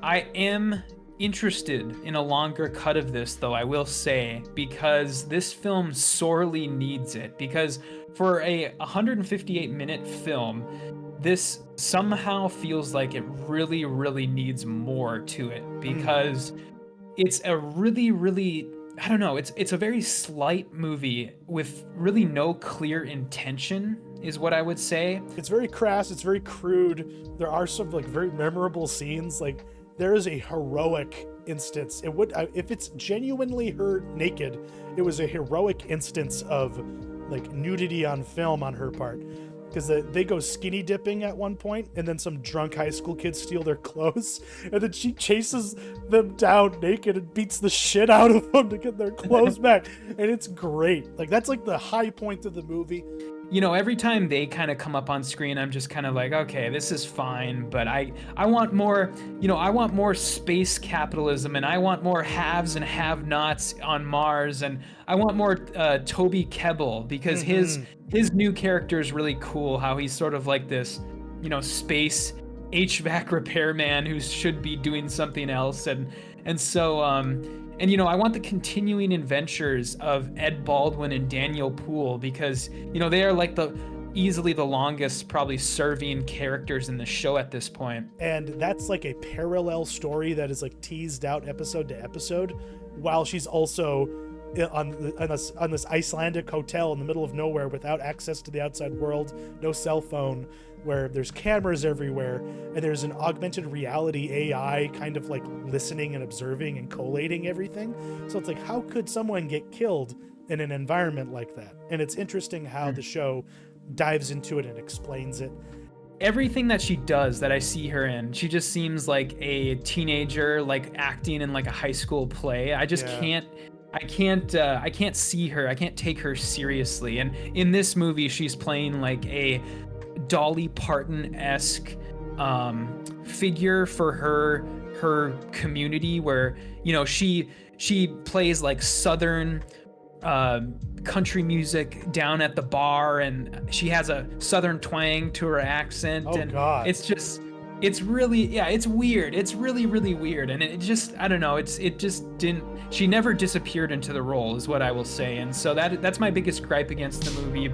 I am interested in a longer cut of this, though, I will say, because this film sorely needs it. Because for a 158-minute film, this somehow feels like it really, really needs more to it. Because it's a really, really, I don't know, it's a very slight movie with really no clear intention, is what I would say. It's very crass. It's very crude. There are some like very memorable scenes. Like there is a heroic instance. It would if it's genuinely her naked, it was a heroic instance of like nudity on film on her part. Because they go skinny dipping at one point, and then some drunk high school kids steal their clothes, and then she chases them down naked and beats the shit out of them to get their clothes back, and it's great. Like that's like the high point of the movie. You know, every time they kind of come up on screen, I'm just kind of like, okay, this is fine, but I want more, I want more space capitalism, and I want more haves and have-nots on Mars, and I want more Toby Kebbell, because his new character is really cool, how he's sort of like this, space HVAC repairman who should be doing something else, and so I want the continuing adventures of Ed Baldwin and Daniel Poole, because, they are like easily the longest probably serving characters in the show at this point. And that's like a parallel story that is like teased out episode to episode, while she's also on this Icelandic hotel in the middle of nowhere without access to the outside world, no cell phone, where there's cameras everywhere, and there's an augmented reality AI kind of like listening and observing and collating everything. So it's like, how could someone get killed in an environment like that? And it's interesting how the show dives into it and explains it. Everything that she does that I see her in, she just seems like a teenager, like acting in like a high school play. I just can't see her. I can't take her seriously. And in this movie, she's playing like a Dolly Parton-esque figure for her community, where she plays like southern country music down at the bar, and she has a southern twang to her accent. God. It's really, it's weird. It's really, really weird. And it just, I don't know, she never disappeared into the role, is what I will say. And so that's my biggest gripe against the movie.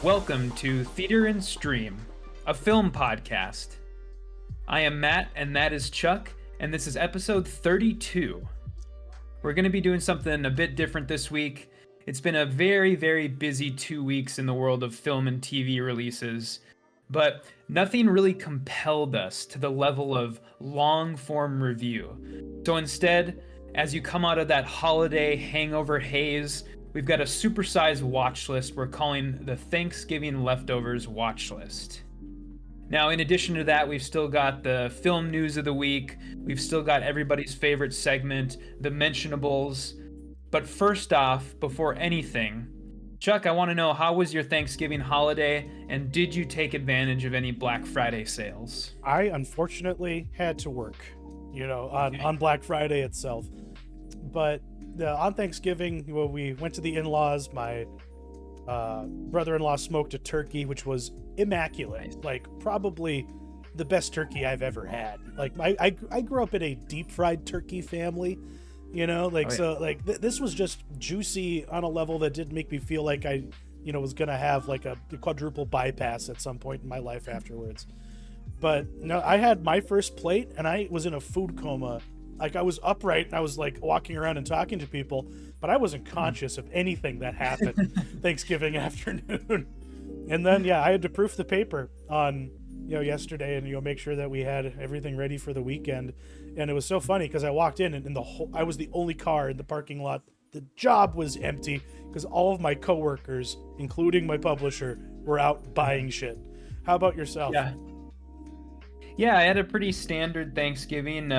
Welcome to Theater and Stream, a film podcast. I am Matt, and that is Chuck, and this is episode 32. We're going to be doing something a bit different this week. It's been a very, very busy 2 weeks in the world of film and TV releases, but nothing really compelled us to the level of long-form review. So instead, as you come out of that holiday hangover haze, we've got a supersized watch list we're calling the Thanksgiving Leftovers Watchlist. Now, in addition to that, we've still got the film news of the week. We've still got everybody's favorite segment, the Mentionables. But first off, before anything, Chuck, I want to know, how was your Thanksgiving holiday, and did you take advantage of any Black Friday sales? I unfortunately had to work, on Black Friday itself. But on Thanksgiving, we went to the in-laws. My brother-in-law smoked a turkey, which was immaculate. Like, probably the best turkey I've ever had. Like, I grew up in a deep-fried turkey family, this was just juicy on a level that didn't make me feel like I, was going to have like a quadruple bypass at some point in my life afterwards. But no, I had my first plate, and I was in a food coma. Like, I was upright, and I was like walking around and talking to people, but I wasn't conscious of anything that happened Thanksgiving afternoon. And then, I had to proof the paper on, yesterday, and make sure that we had everything ready for the weekend. And it was so funny because I walked in, and I was the only car in the parking lot. The job was empty because all of my coworkers, including my publisher, were out buying shit. How about yourself? Yeah, I had a pretty standard Thanksgiving.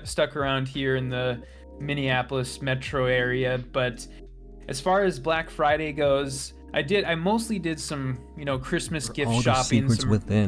Stuck around here in the Minneapolis metro area, but as far as Black Friday goes, I mostly did some, Christmas gift shopping.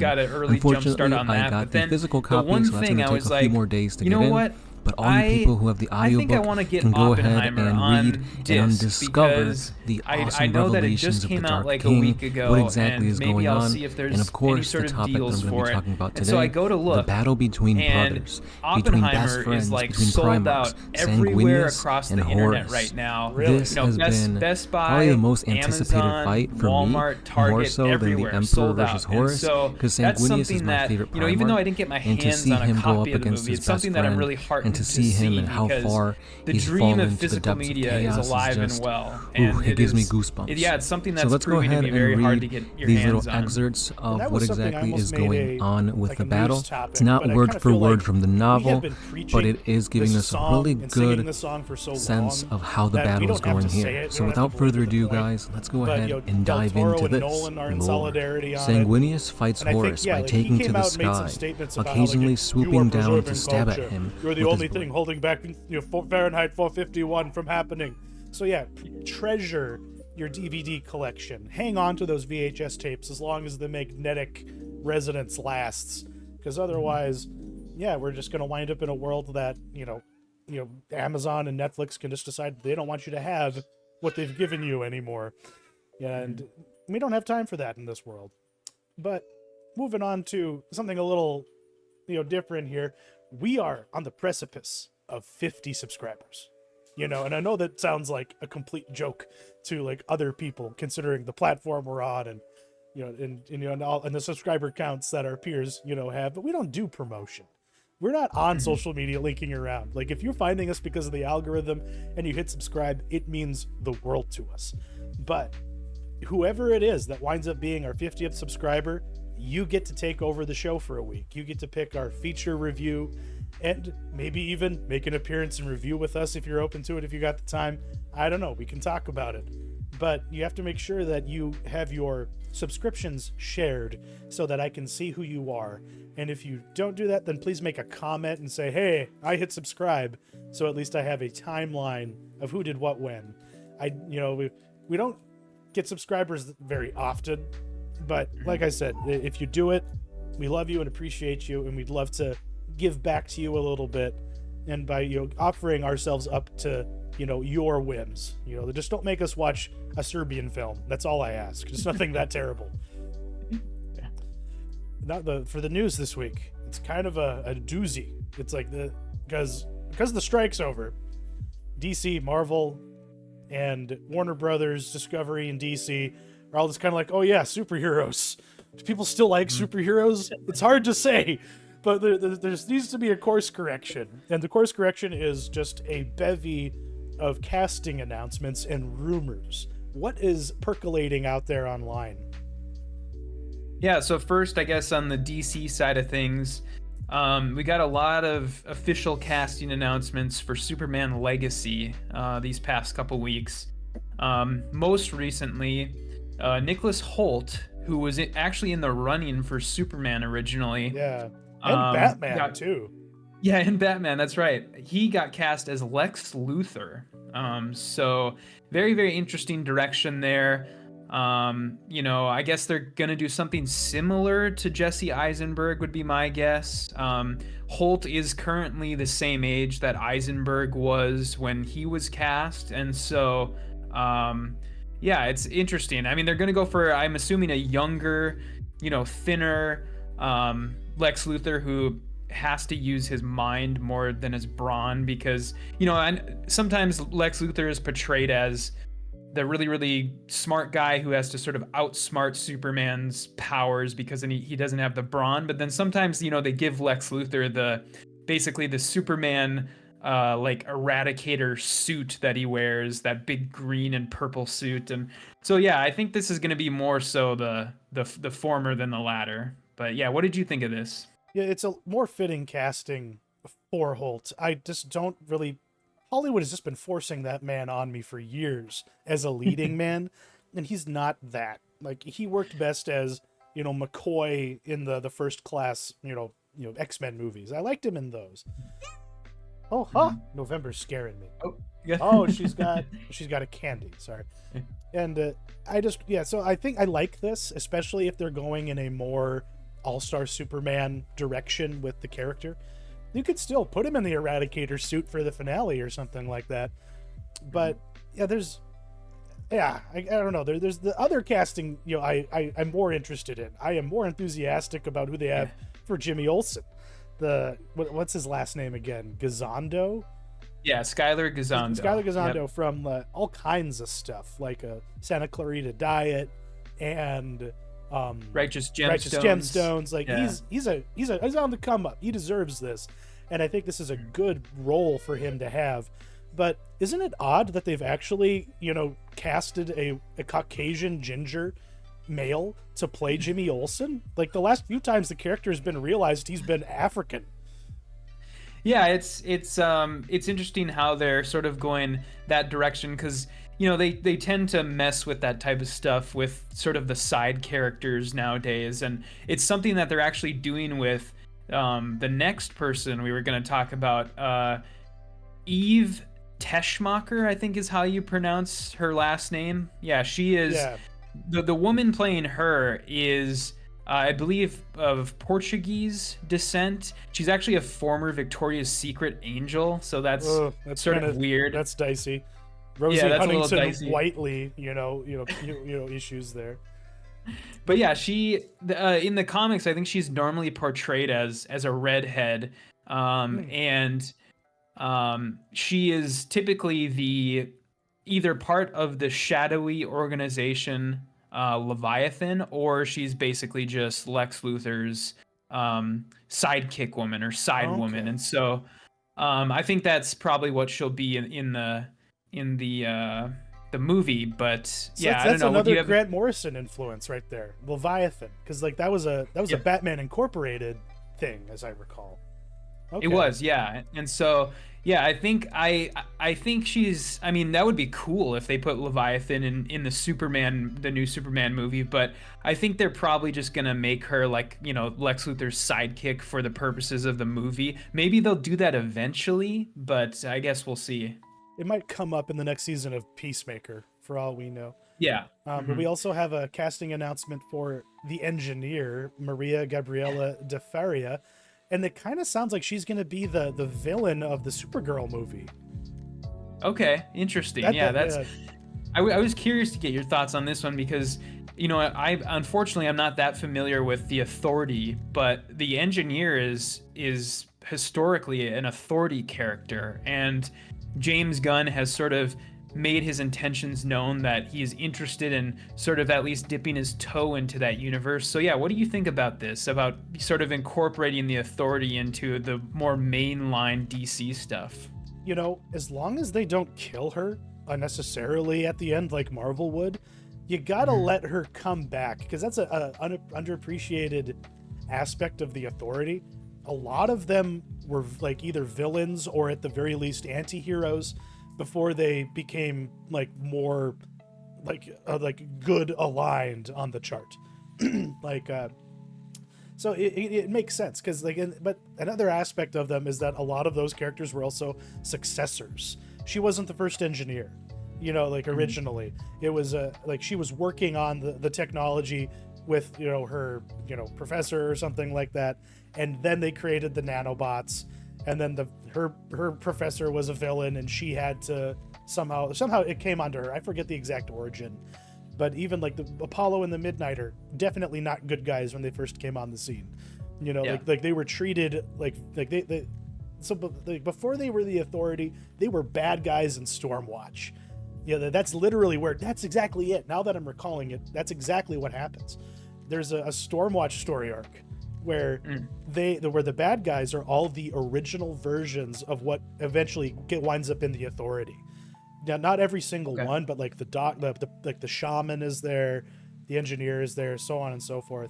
Got an early jump start on that. I got but then the physical copy, the one so thing I was like, more days to you know what? but all you people who have the I think I audiobook want to get can go ahead Oppenheimer and on read disc and discover because the awesome I know that it revelations just of the came out Dark like a King, week ago, what exactly and is maybe going I'll on, see if there's and of course any sort the of topic that I'm deals going to for be it. talking about And today, so I go to the look, battle between and brothers, between Oppenheimer best friends, is like between sold Primarchs, out everywhere Sanguinius, across and the internet Horus. right now. Really? This You know, has been Best Buy, probably the most anticipated Amazon, fight for Walmart, me, Target, more so than the everywhere, Emperor sold versus out. And Horus, so because that's Sanguinius something is my that, favorite you know, even though I Primarch, didn't get my and to hands see on a him go copy up of the against movie, his it's best something that I'm friend, really heartened and to see him see and how because far the he's dream fallen of to the physical depths of media is chaos alive just, and well. And it gives me is, goosebumps. yeah, it's something So that's let's go proving to ahead be and very hard read to get your these hands little on. excerpts of that what was something I exactly almost is made going on with like the a news battle. topic, It's not but I word kinda for feel word like from the we novel, have been but preaching it is giving this us a song really and singing good the song for so sense long of how the that we battle is don't have going to say here. it. We So don't have to without belabor further the ado, point. guys, let's go But, ahead you know, and Del dive Toro into and this Nolan are in lore. solidarity on it. Sanguinius fights And I think, Horus yeah, by like, he taking to came the out and made some sky, statements about how, occasionally like, you swooping are down to preserving stab at culture. him You're the with only his thing blade. holding back, Fahrenheit 451 from happening. So yeah, treasure your DVD collection. Hang on to those VHS tapes as long as the magnetic resonance lasts, because otherwise, yeah, we're just going to wind up in a world that Amazon and Netflix can just decide they don't want you to have what they've given you anymore. Yeah, and we don't have time for that in this world. But moving on to something a little, different here. We are on the precipice of 50 subscribers. And I know that sounds like a complete joke to like other people, considering the platform we're on and and the subscriber counts that our peers have. But we don't do promotion. We're not on social media linking around. Like, if you're finding us because of the algorithm and you hit subscribe, it means the world to us. But whoever it is that winds up being our 50th subscriber, you get to take over the show for a week. You get to pick our feature review and maybe even make an appearance and review with us if you're open to it, if you got the time. I don't know. We can talk about it. But you have to make sure that you have your subscriptions shared so that I can see who you are. And if you don't do that, then please make a comment and say, hey, I hit subscribe. So at least I have a timeline of who did what when. We don't get subscribers very often, but like I said, if you do it, we love you and appreciate you, and we'd love to give back to you a little bit, and by offering ourselves up to your whims. Just don't make us watch a Serbian film. That's all I ask. Just nothing that terrible. For the news this week, it's kind of a doozy. It's like because the strike's over, DC, Marvel, and Warner Brothers, Discovery, and DC are all just kind of like, oh yeah, superheroes. Do people still like superheroes? It's hard to say, but there needs to be a course correction, and the course correction is just a bevy of casting announcements and rumors. What is percolating out there online? Yeah, so first, I guess on the DC side of things, we got a lot of official casting announcements for Superman Legacy these past couple weeks. Most recently, Nicholas Hoult, who was actually in the running for Superman originally. Yeah, and Batman too. Yeah, and Batman, that's right. He got cast as Lex Luthor. So very, very interesting direction there. I guess they're gonna do something similar to Jesse Eisenberg would be my guess. Holt is currently the same age that Eisenberg was when he was cast, and so yeah, it's interesting. I mean, they're gonna go for, I'm assuming, a younger, thinner Lex Luthor who has to use his mind more than his brawn, because and sometimes Lex Luthor is portrayed as the really, really smart guy who has to sort of outsmart Superman's powers because then he doesn't have the brawn. But then sometimes they give Lex Luthor basically the Superman like eradicator suit that he wears, that big green and purple suit. And so yeah, I think this is going to be more so the former than the latter. But yeah, what did you think of this? Yeah, it's a more fitting casting for Holt. I just don't really... Hollywood has just been forcing that man on me for years as a leading man, and he's not that. Like, he worked best as, McCoy in the First Class, X-Men movies. I liked him in those. Oh, huh? November's scaring me. Oh, yeah. Oh, she's got a candy. Sorry. And so I think I like this, especially if they're going in a more all-star Superman direction with the character. you could still put him in the Eradicator suit for the finale or something like that. But yeah, I don't know. There's the other casting, I'm more interested in. I am more enthusiastic about who they have for Jimmy Olsen. What's his last name again? Gazondo? Yeah, Skylar Gazondo. Skylar Gazondo from all kinds of stuff, like Santa Clarita Diet and Righteous Gemstones. Righteous Gemstones. Like he's on the come up. He deserves this, and I think this is a good role for him to have. But isn't it odd that they've actually, casted a Caucasian ginger male to play Jimmy Olsen? Like the last few times the character has been realized, he's been African. Yeah, it's interesting how they're sort of going that direction, because they tend to mess with that type of stuff with sort of the side characters nowadays, and it's something that they're actually doing with the next person we were going to talk about, Eve Teschmacher, I think is how you pronounce her last name. Yeah, she is. Yeah. The woman playing her is, I believe, of Portuguese descent. She's actually a former Victoria's Secret angel, so that's sort of weird. That's dicey. Rosie Huntington Whiteley, issues there. But yeah, she in the comics, I think she's normally portrayed as a redhead, and she is typically either part of the shadowy organization Leviathan, or she's basically just Lex Luthor's sidekick woman or side woman, and so I think that's probably what she'll be in the movie. But so yeah, that's another Grant Morrison influence right there, Leviathan, because like that was a Batman Incorporated thing, as I recall. Okay. It was, yeah, and so yeah, I think she's. I mean, that would be cool if they put Leviathan in the new Superman movie. But I think they're probably just gonna make her like Lex Luthor's sidekick for the purposes of the movie. Maybe they'll do that eventually, but I guess we'll see. It might come up in the next season of Peacemaker, for all we know. Yeah. But we also have a casting announcement for the engineer, Maria Gabriela De Faria. And it kind of sounds like she's going to be the villain of the Supergirl movie. Okay, interesting. I was curious to get your thoughts on this one because, I unfortunately I'm not that familiar with the Authority, but the Engineer is historically an Authority character, and James Gunn has sort of made his intentions known that he is interested in sort of at least dipping his toe into that universe. So yeah, what do you think about this, about sort of incorporating the Authority into the more mainline DC stuff? As long as they don't kill her unnecessarily at the end like Marvel would, you gotta let her come back, because that's a underappreciated aspect of the Authority. A lot of them were like either villains or at the very least anti-heroes before they became like more like good aligned on the chart. So it makes sense, because but another aspect of them is that a lot of those characters were also successors. She wasn't the first engineer, originally. It was she was working on the technology with her professor or something like that, and then they created the nanobots. And then her professor was a villain, and she had to somehow it came onto her. I forget the exact origin, but even like the Apollo and the Midnighter, definitely not good guys when they first came on the scene. Like they were treated like before they were the Authority, they were bad guys in Stormwatch. That's literally that's exactly it. Now that I'm recalling it, that's exactly what happens. There's a Stormwatch story arc where where the bad guys are all the original versions of what eventually winds up in the Authority. Now, not every single one, but like the shaman is there, the engineer is there, so on and so forth.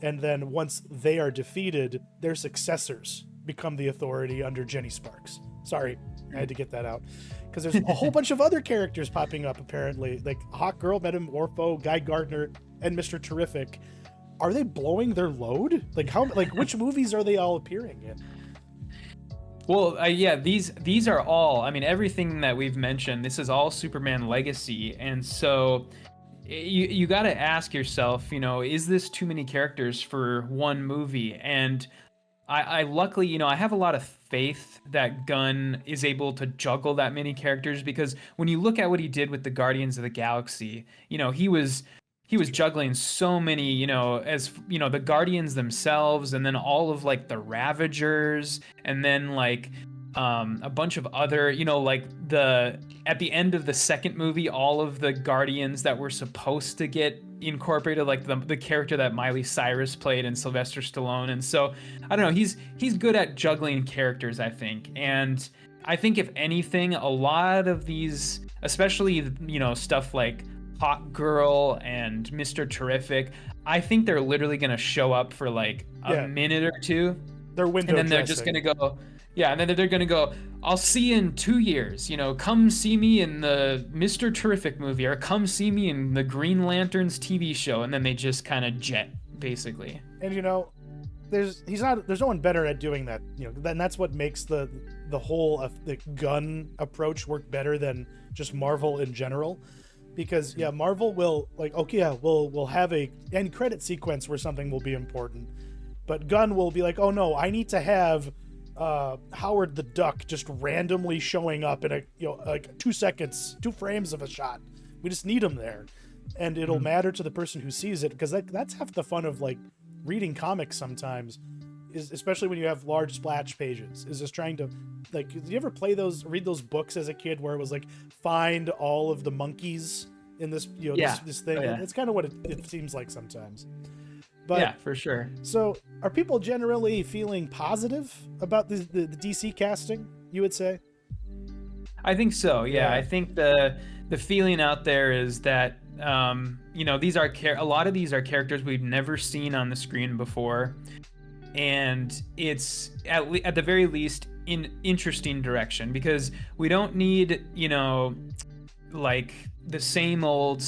And then once they are defeated, their successors become the Authority under Jenny Sparks. Sorry, I had to get that out, because there's a whole bunch of other characters popping up apparently, like Hawkgirl, Metamorpho, Guy Gardner, and Mr. Terrific. Are they blowing their load? Which movies are they all appearing in? Well, yeah, these are all, I mean, everything that we've mentioned, this is all Superman Legacy. And so you got to ask yourself, is this too many characters for one movie? And I luckily, I have a lot of faith that Gunn is able to juggle that many characters, because when you look at what he did with the Guardians of the Galaxy, he was juggling so many, as the Guardians themselves, and then all of like the Ravagers, and then like a bunch of other, like the at the end of the second movie, all of the Guardians that were supposed to get incorporated, like the character that Miley Cyrus played and Sylvester Stallone. And so I don't know, he's good at juggling characters, I think. And I think if anything, a lot of these, especially stuff like Hot Girl and Mr. Terrific, I think they're literally going to show up for like a minute or two. They're window and then they're dressing. just going to go, yeah, and then they're going to go, I'll see you in 2 years, come see me in the Mr. Terrific movie, or come see me in the Green Lanterns TV show, and then they just kind of jet, basically. And there's no one better at doing that, and that's what makes the whole the Gunn approach work better than just Marvel in general. Because Marvel will we'll have a end credit sequence where something will be important, but Gunn will be like, oh no, I need to have Howard the Duck just randomly showing up in like 2 seconds, 2 frames of a shot. We just need him there, and it'll matter to the person who sees it, because that's half the fun of like reading comics sometimes, is especially when you have large splash pages, is just trying to, like, did you ever read those books as a kid where it was like, find all of the monkeys in this this thing? Oh, yeah. It's kind of what it seems like sometimes. But yeah, for sure. So are people generally feeling positive about the DC casting, you would say? I think so. Yeah. I think the feeling out there is that these are a lot of these are characters we've never seen on the screen before, and it's at the very least in interesting direction, because we don't need like the same old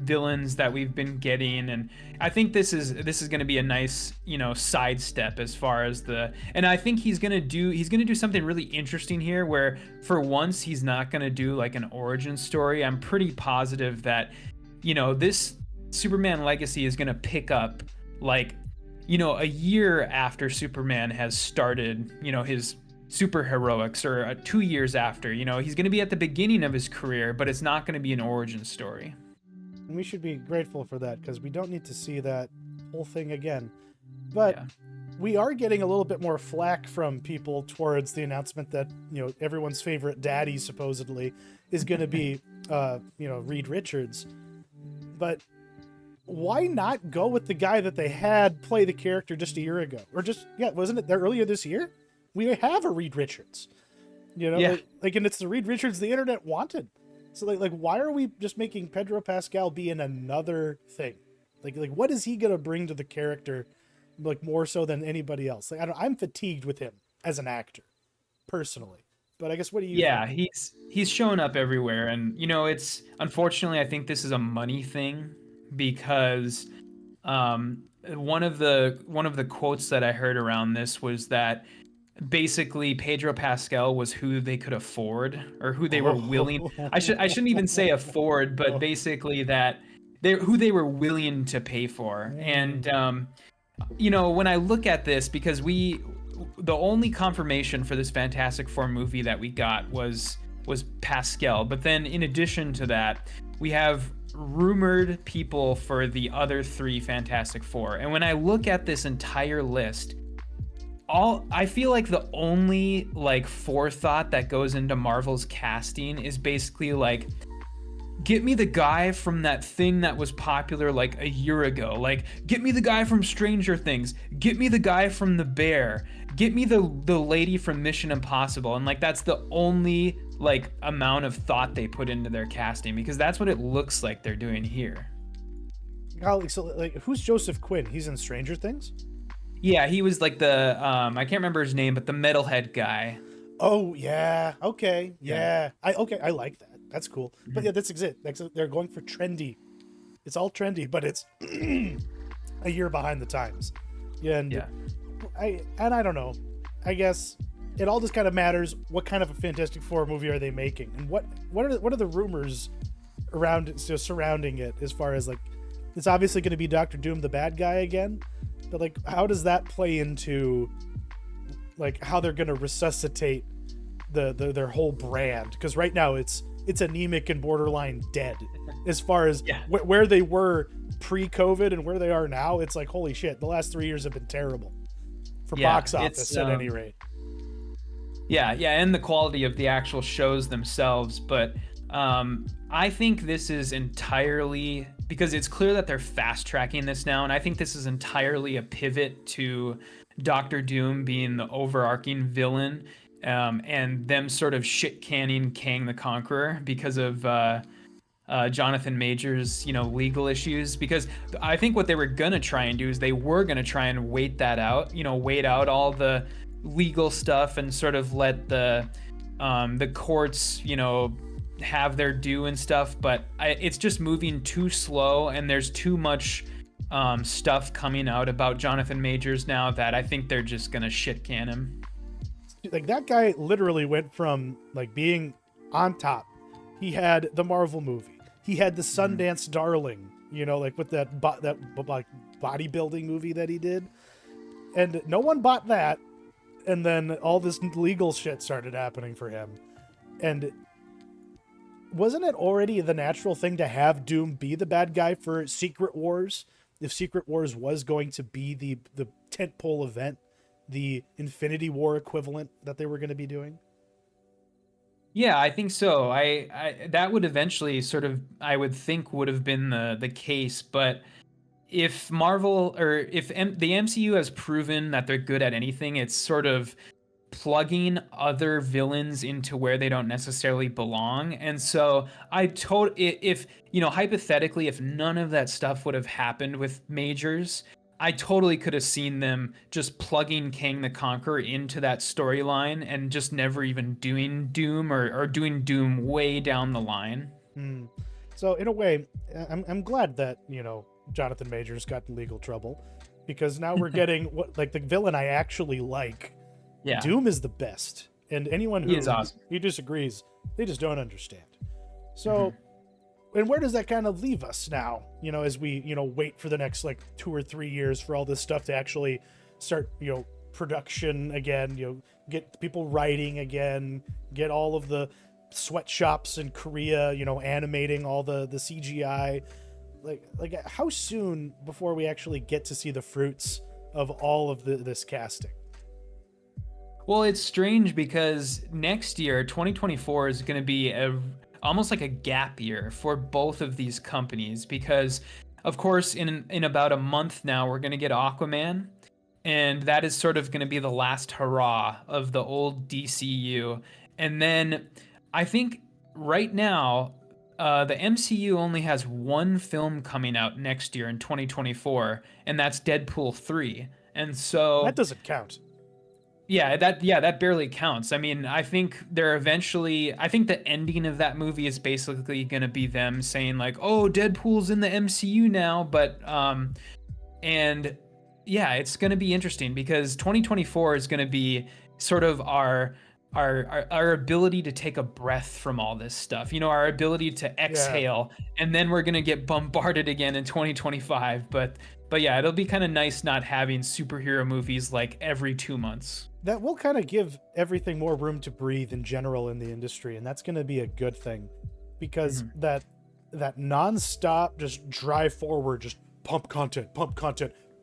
villains that we've been getting. And I think this is going to be a nice sidestep as far as and I think he's going to do something really interesting here, where for once he's not going to do like an origin story. I'm pretty positive that this Superman Legacy is going to pick up like a year after Superman has started his superheroics, or 2 years after. He's going to be at the beginning of his career, but it's not going to be an origin story. And we should be grateful for that, because we don't need to see that whole thing again. But we are getting a little bit more flack from people towards the announcement that everyone's favorite daddy supposedly is going to be Reed Richards. But why not go with the guy that they had play the character just a year ago? Or wasn't it there earlier this year? We have a Reed Richards, and it's the Reed Richards the internet wanted. So like why are we just making Pedro Pascal be in another thing? Like what is he going to bring to the character, like more so than anybody else? Like, I'm fatigued with him as an actor personally, but I guess, what do you think? he's showing up everywhere. And it's, unfortunately, I think this is a money thing, because one of the quotes that I heard around this was that basically Pedro Pascal was who they could afford, or who they were willing. I shouldn't even say afford, but basically that who they were willing to pay for. And when I look at this, because the only confirmation for this Fantastic Four movie that we got was Pascal, but then in addition to that, we have rumored people for the other 3 Fantastic Four. And when I look at this entire list, I feel like the only like forethought that goes into Marvel's casting is basically like, get me the guy from that thing that was popular like a year ago. Like, get me the guy from Stranger Things. Get me the guy from The Bear. Get me the lady from Mission Impossible. And like, that's the only like amount of thought they put into their casting, because that's what it looks like they're doing here. So like, who's Joseph Quinn? He's in Stranger Things? Yeah, he was like the I can't remember his name, but the metalhead guy. Oh yeah, okay, yeah. I like that. That's cool. But yeah, that's it. They're going for trendy. It's all trendy, but it's a year behind the times. Yeah, and I don't know. I guess it all just kind of matters. What kind of a Fantastic Four movie are they making, and what are the rumors around it, surrounding it? As far as like, it's obviously going to be Doctor Doom, the bad guy again. But like, how does that play into like how they're gonna resuscitate their whole brand? Because right now it's anemic and borderline dead as far as where they were pre-COVID and where they are now. It's like, holy shit, the last 3 years have been terrible for box office at any rate. Yeah, and the quality of the actual shows themselves. But I think this is entirely, because it's clear that they're fast tracking this now, and I think this is entirely a pivot to Doctor Doom being the overarching villain, and them sort of shit canning Kang the Conqueror because of Jonathan Majors, legal issues. Because I think what they were gonna try and do is they were gonna try and wait out all the legal stuff and sort of let the courts, have their due and stuff. But it's just moving too slow, and there's too much stuff coming out about Jonathan Majors now that I think they're just gonna shit can him. Like, that guy literally went from like being on top. He had the Marvel movie. He had the Sundance Darling, like with that bodybuilding movie that he did, and no one bought that. And then all this legal shit started happening for him. And wasn't it already the natural thing to have Doom be the bad guy for Secret Wars? If Secret Wars was going to be the tentpole event, the Infinity War equivalent that they were going to be doing? Yeah, I think so. I that would eventually sort of, I would think, would have been the case. But if Marvel, or if the MCU has proven that they're good at anything, it's sort of plugging other villains into where they don't necessarily belong. And so if hypothetically, if none of that stuff would have happened with Majors, I totally could have seen them just plugging Kang the Conqueror into that storyline and just never even doing Doom, or doing Doom way down the line. So in a way, I'm glad that, Jonathan Majors got in legal trouble, because now we're getting the villain I actually like. Yeah. Doom is the best. And anyone who disagrees, they just don't understand. So, and where does that kind of leave us now? As we, wait for the next 2 or 3 years for all this stuff to actually start, production again, get people writing again, get all of the sweatshops in Korea, animating all the CGI. Like how soon before we actually get to see the fruits of all of this casting? Well, it's strange because next year, 2024, is going to be almost like a gap year for both of these companies, because of course in about a month now we're going to get Aquaman, and that is sort of going to be the last hurrah of the old DCU. And then I think right now the MCU only has one film coming out next year in 2024, and that's Deadpool 3. And so that doesn't count. Yeah, that barely counts. I mean, I think the ending of that movie is basically going to be them saying like, "Oh, Deadpool's in the MCU now," but and yeah, it's going to be interesting because 2024 is going to be sort of our ability to take a breath from all this stuff. Our ability to exhale, and then we're going to get bombarded again in 2025, but yeah, it'll be kind of nice not having superhero movies like every 2 months. That will kind of give everything more room to breathe in general in the industry, and that's going to be a good thing, because that nonstop just drive forward, just pump content,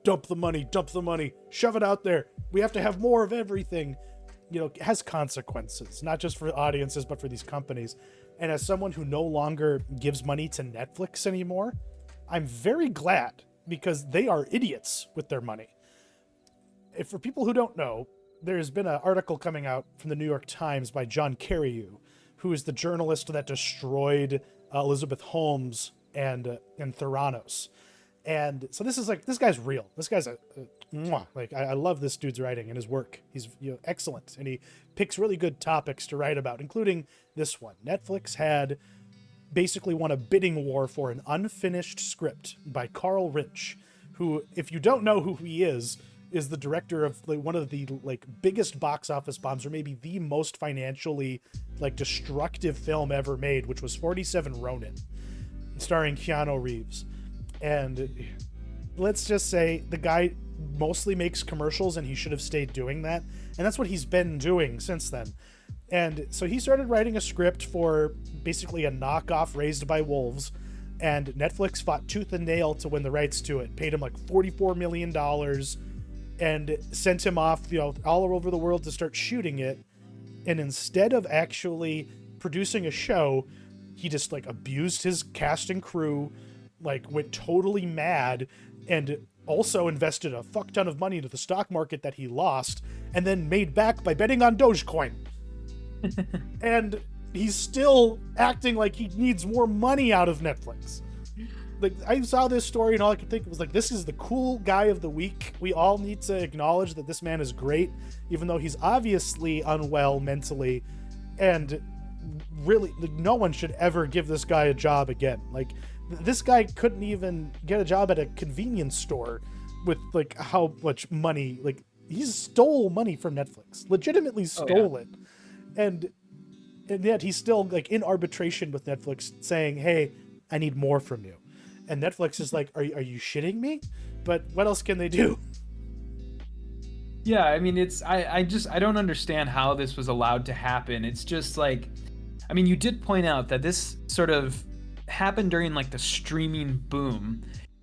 dump the money, shove it out there. We have to have more of everything. It has consequences, not just for audiences, but for these companies. And as someone who no longer gives money to Netflix anymore, I'm very glad, because they are idiots with their money. If for people who don't know, there's been an article coming out from the New York Times by John Carreyrou, who is the journalist that destroyed Elizabeth Holmes and Theranos. And so this guy's real. This guy's I love this dude's writing and his work. He's excellent, and he picks really good topics to write about, including this one. Netflix had basically won a bidding war for an unfinished script by Carl Rich, who, if you don't know who he is the director of one of the biggest box office bombs, or maybe the most financially destructive film ever made, which was 47 Ronin, starring Keanu Reeves. And let's just say the guy mostly makes commercials, and he should have stayed doing that. And that's what he's been doing since then. And so he started writing a script for basically a knockoff Raised by Wolves, and Netflix fought tooth and nail to win the rights to it, paid him like $44 million, and sent him off, all over the world to start shooting it. And instead of actually producing a show, he just like abused his cast and crew, like went totally mad, and also invested a fuck ton of money into the stock market that he lost, and then made back by betting on Dogecoin. And he's still acting like he needs more money out of Netflix. Like, I saw this story and all I could think was like, this is the cool guy of the week. We all need to acknowledge that this man is great, even though he's obviously unwell mentally, and really, like, no one should ever give this guy a job again. Like, this guy couldn't even get a job at a convenience store with like how much money, like, he stole money from Netflix, legitimately stole it. And yet he's still like in arbitration with Netflix saying, hey, I need more from you. And Netflix is like, are you shitting me? But what else can they do? Yeah, I mean, I don't understand how this was allowed to happen. It's just like, I mean, you did point out that this sort of happened during like the streaming boom.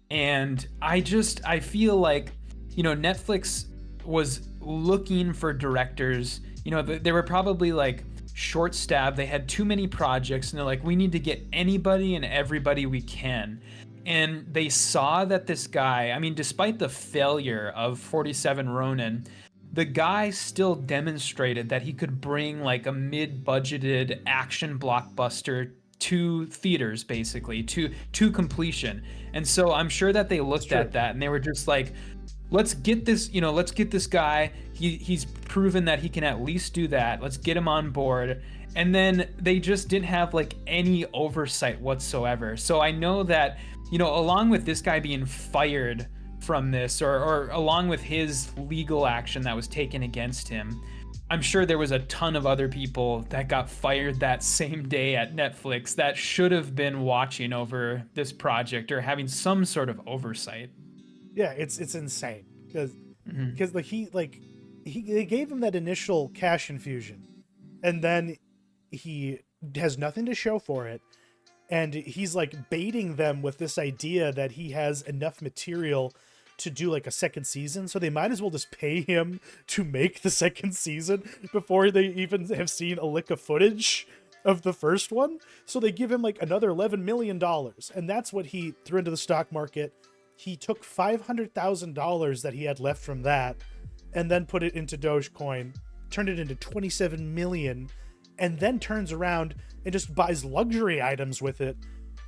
And I feel like, Netflix was looking for directors. They were probably like short-staffed. They had too many projects, and they're like, we need to get anybody and everybody we can. And they saw that this guy, I mean, despite the failure of 47 Ronin, the guy still demonstrated that he could bring like a mid-budgeted action blockbuster to theaters, basically, to completion. And so I'm sure that they looked at that and they were just like, let's get this guy. He's proven that he can at least do that. Let's get him on board. And then they just didn't have like any oversight whatsoever. So I know that, along with this guy being fired from this, or along with his legal action that was taken against him, I'm sure there was a ton of other people that got fired that same day at Netflix that should have been watching over this project or having some sort of oversight. Yeah, it's insane because they gave him that initial cash infusion, and then he has nothing to show for it, and he's like baiting them with this idea that he has enough material to do like a second season, so they might as well just pay him to make the second season before they even have seen a lick of footage of the first one. So they give him like another $11 million, and that's what he threw into the stock market. He took $500,000 that he had left from that and then put it into Dogecoin, turned it into 27 million, and then turns around and just buys luxury items with it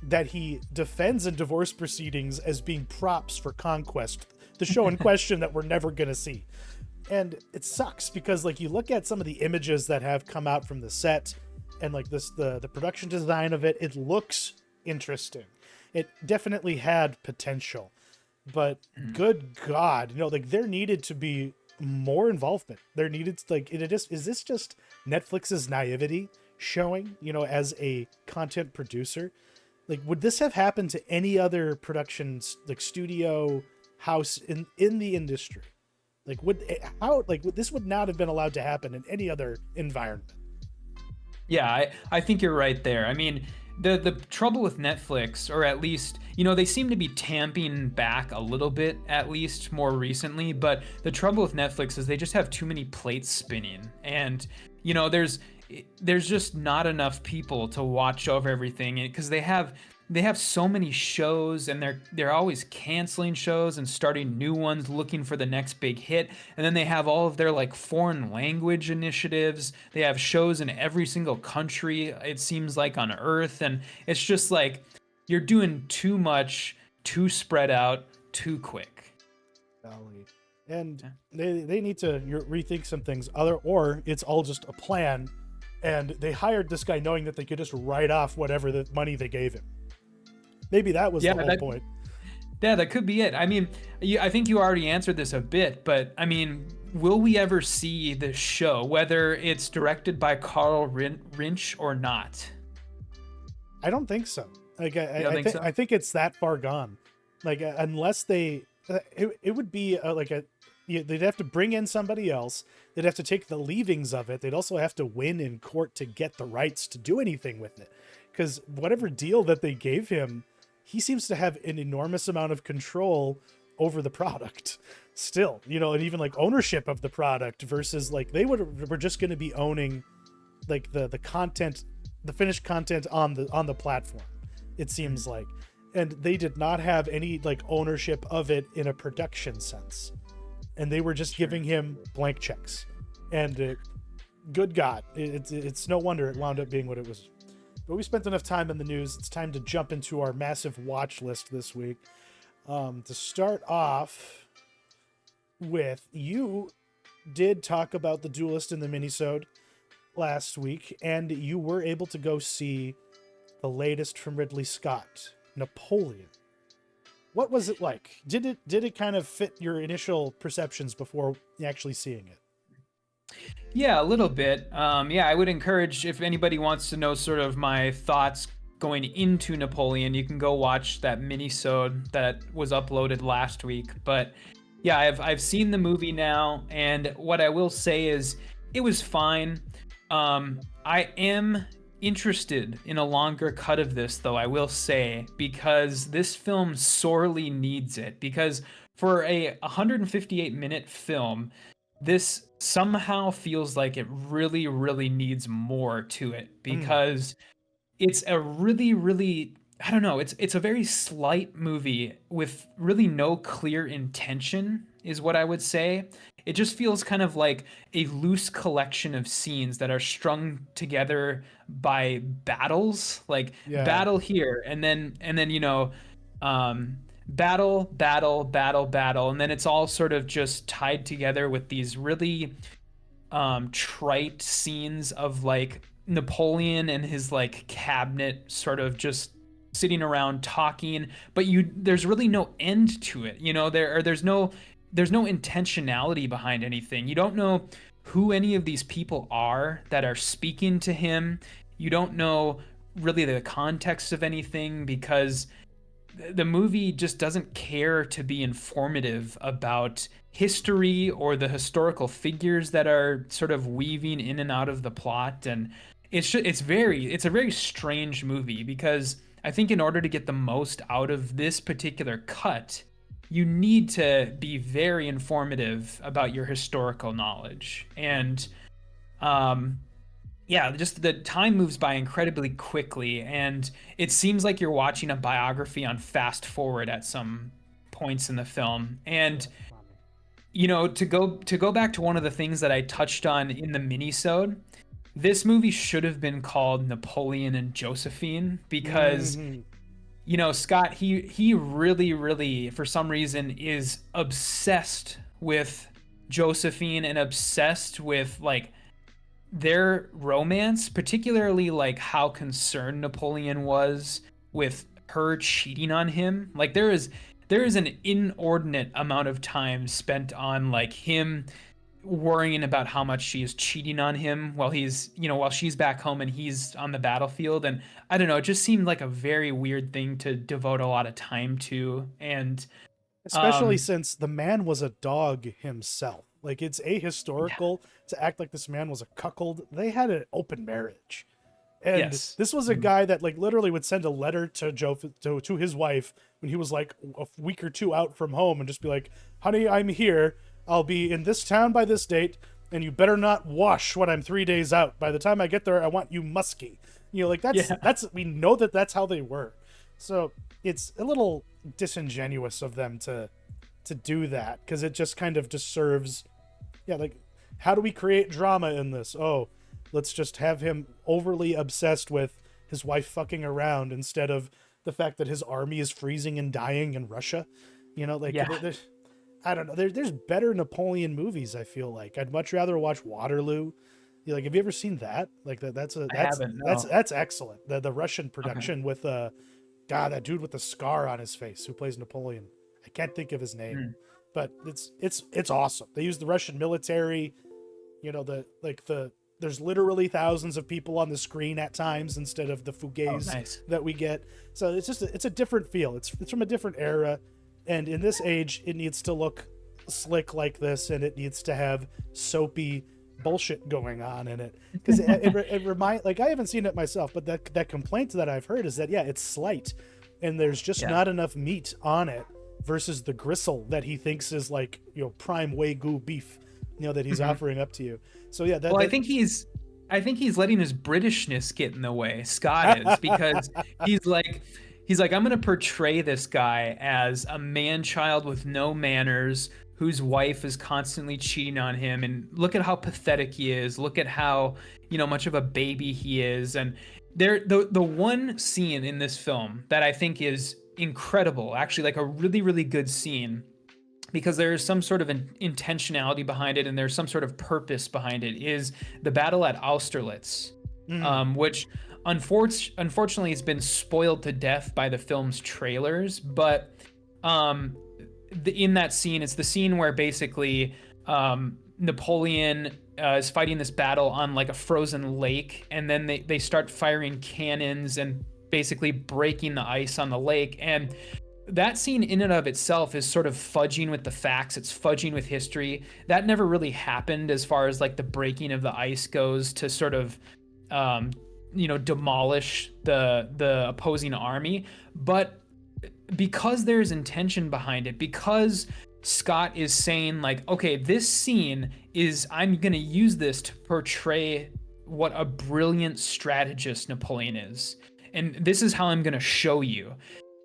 that he defends in divorce proceedings as being props for Conquest, the show in question that we're never going to see. And it sucks because like you look at some of the images that have come out from the set and like the production design of it, it looks interesting. It definitely had potential, but good God, like there needed to be more involvement. There needed to, like, is this just Netflix's naivety showing, as a content producer? Like, would this have happened to any other productions, like studio house in the industry? Like, this would not have been allowed to happen in any other environment. Yeah, I think you're right there. I mean, the trouble with Netflix, or at least, they seem to be tamping back a little bit, at least more recently, but the trouble with Netflix is they just have too many plates spinning. And, there's just not enough people to watch over everything, because they have so many shows, and they're always canceling shows and starting new ones, looking for the next big hit. And then they have all of their like foreign language initiatives. They have shows in every single country, it seems like, on Earth. And it's just like you're doing too much, too spread out, too quick. And they need to rethink some things, or it's all just a plan, and they hired this guy knowing that they could just write off whatever the money they gave him. Maybe that was the whole point. Yeah, that could be it. I mean, I think you already answered this a bit, but I mean, will we ever see this show, whether it's directed by Carl Rinch or not? I don't think so. Like, I think it's that far gone. Like, unless they it would be they'd have to bring in somebody else. They'd have to take the leavings of it. They'd also have to win in court to get the rights to do anything with it. Because whatever deal that they gave him, he seems to have an enormous amount of control over the product still, and even like ownership of the product versus like they were just going to be owning like the content, the finished content on the platform, it seems like. And they did not have any like ownership of it in a production sense. And they were just giving him blank checks. And good God, it's no wonder it wound up being what it was. But we spent enough time in the news. It's time to jump into our massive watch list this week. To start off with, you did talk about The Duelist in the minisode last week, and you were able to go see the latest from Ridley Scott, Napoleon. What was it like? Did it kind of fit your initial perceptions before actually seeing it? Yeah, a little bit. I would encourage, if anybody wants to know sort of my thoughts going into Napoleon, you can go watch that minisode that was uploaded last week. But yeah, I've seen the movie now, and what I will say is it was fine. I am interested in a longer cut of this, though, I will say, because this film sorely needs it. Because for a 158-minute film, this somehow feels like it really, really needs more to it, because it's a really, really, I don't know, it's a very slight movie with really no clear intention, is what I would say. It just feels kind of like a loose collection of scenes that are strung together by battles, like battle here, and then battle, battle, battle, battle, and then it's all sort of just tied together with these really trite scenes of like Napoleon and his like cabinet sort of just sitting around talking, but there's really no end to it. There's no intentionality behind anything. You don't know who any of these people are that are speaking to him. You don't know really the context of anything, because the movie just doesn't care to be informative about history or the historical figures that are sort of weaving in and out of the plot. And it's a very strange movie, because I think in order to get the most out of this particular cut, you need to be very informative about your historical knowledge. And just the time moves by incredibly quickly, and it seems like you're watching a biography on fast forward at some points in the film. And to go back to one of the things that I touched on in the minisode, this movie should have been called Napoleon and Josephine, because Scott, he really, really, for some reason, is obsessed with Josephine and obsessed with like their romance, particularly like how concerned Napoleon was with her cheating on him. Like there is an inordinate amount of time spent on like him worrying about how much she is cheating on him while she's back home and he's on the battlefield. And I don't know, it just seemed like a very weird thing to devote a lot of time to. And especially since the man was a dog himself. Like, it's ahistorical to act like this man was a cuckold. They had an open marriage. And this was a guy that like literally would send a letter to his wife when he was like a week or two out from home and just be like, honey, I'm here. I'll be in this town by this date, and you better not wash when I'm 3 days out. By the time I get there, I want you musky. That's we know that's how they were. So it's a little disingenuous of them to do that, because it just kind of just serves, like, how do we create drama in this? Oh, let's just have him overly obsessed with his wife fucking around instead of the fact that his army is freezing and dying in Russia. I don't know. There's better Napoleon movies, I feel like. I'd much rather watch Waterloo. Have you ever seen that? Like that's excellent. The Russian production with that dude with the scar on his face who plays Napoleon. I can't think of his name, but it's awesome. They use the Russian military. There's literally thousands of people on the screen at times instead of the fugazi that we get. So it's just it's a different feel. It's from a different era. And in this age, it needs to look slick like this, and it needs to have soapy bullshit going on in it. Because it reminds, like, I haven't seen it myself, but that complaint that I've heard is that, yeah, it's slight, and there's just not enough meat on it versus the gristle that he thinks is like, you know, prime Wagyu beef, you know, that he's offering up to you. So yeah, I think he's letting his Britishness get in the way. Scott is, because he's like, I'm going to portray this guy as a man-child with no manners, whose wife is constantly cheating on him, and look at how pathetic he is. Look at how, you know, much of a baby he is. And the one scene in this film that I think is incredible, actually, like a really, really good scene, because there is some sort of an intentionality behind it and there's some sort of purpose behind it, is the battle at Austerlitz, which unfortunately has been spoiled to death by the film's trailers. But in that scene, it's the scene where basically Napoleon is fighting this battle on like a frozen lake, and then they start firing cannons and basically breaking the ice on the lake. And that scene in and of itself is sort of fudging with the facts. It's fudging with history. That never really happened as far as like the breaking of the ice goes, to sort of demolish the opposing army. But because there's intention behind it, because Scott is saying like, okay, this scene is, I'm going to use this to portray what a brilliant strategist Napoleon is. And this is how I'm going to show you.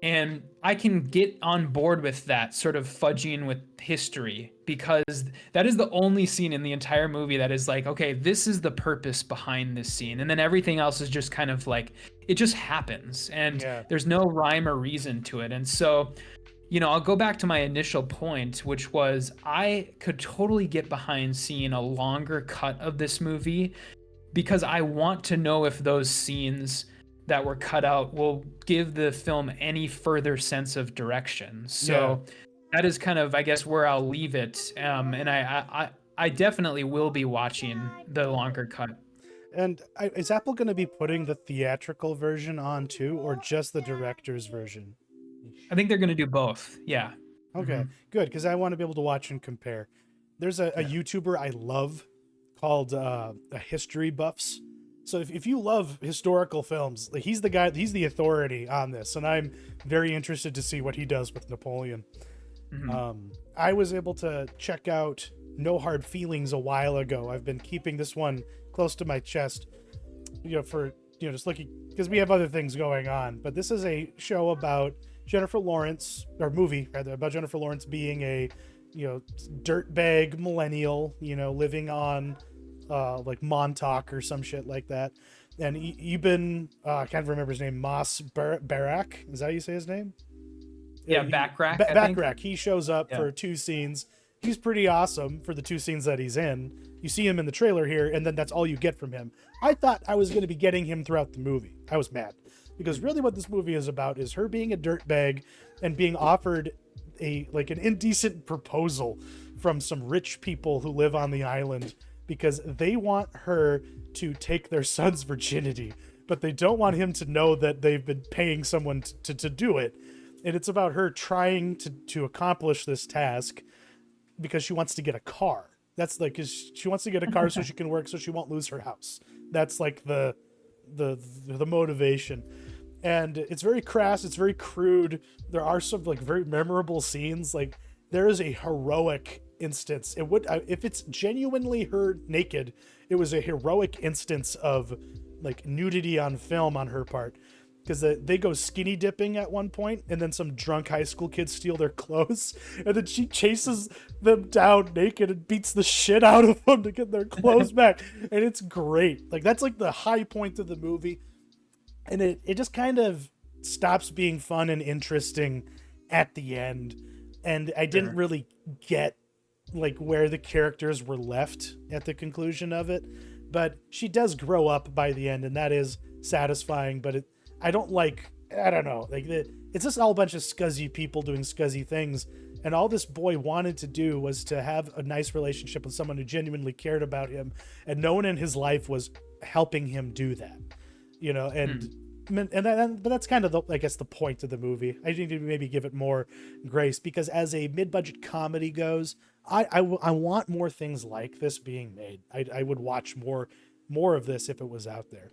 And I can get on board with that sort of fudging with history, because that is the only scene in the entire movie that is like, okay, this is the purpose behind this scene. And then everything else is just kind of like, it just happens. And there's no rhyme or reason to it. And so, you know, I'll go back to my initial point, which was I could totally get behind seeing a longer cut of this movie, because I want to know if those scenes that were cut out will give the film any further sense of direction. So that is kind of, I guess, where I'll leave it. And I definitely will be watching the longer cut. And is Apple going to be putting the theatrical version on too, or just the director's version? I think they're going to do both. Yeah. Okay, good. Because I want to be able to watch and compare. There's a YouTuber I love called History Buffs. So if you love historical films, like, he's the guy, he's the authority on this, and I'm very interested to see what he does with Napoleon. I was able to check out No Hard Feelings a while ago. I've been keeping this one close to my chest, just looking, because we have other things going on. But this is a show about Jennifer Lawrence, or movie rather, about Jennifer Lawrence being a, dirtbag millennial, living on like Montauk or some shit like that. And I can't remember his name, Moss Barak. Is that how you say his name? Yeah, Backrack. Backrack. He shows up for 2 scenes. He's pretty awesome for the 2 scenes that he's in. You see him in the trailer here, and then that's all you get from him. I thought I was going to be getting him throughout the movie. I was mad, because really what this movie is about is her being a dirtbag and being offered an indecent proposal from some rich people who live on the island, because they want her to take their son's virginity, but they don't want him to know that they've been paying someone to do it. And it's about her trying to accomplish this task because she wants to get a car. That's like, 'cause she wants to get a car so she can work, so she won't lose her house. That's like the motivation. And it's very crass. It's very crude. There are some like very memorable scenes. Like, there is a heroic instance. It would, if it's genuinely her naked, it was a heroic instance of like nudity on film on her part, because they go skinny dipping at one point, and then some drunk high school kids steal their clothes, and then she chases them down naked and beats the shit out of them to get their clothes back. And it's great. Like, that's like the high point of the movie, and it just kind of stops being fun and interesting at the end. And I didn't really get like where the characters were left at the conclusion of it, but she does grow up by the end, and that is satisfying. But I don't know, like, it's just all a bunch of scuzzy people doing scuzzy things, and all this boy wanted to do was to have a nice relationship with someone who genuinely cared about him, and no one in his life was helping him do that, and but that's kind of I guess the point of the movie. I need to maybe give it more grace, because as a mid-budget comedy goes, I want more things like this being made. I would watch more of this if it was out there.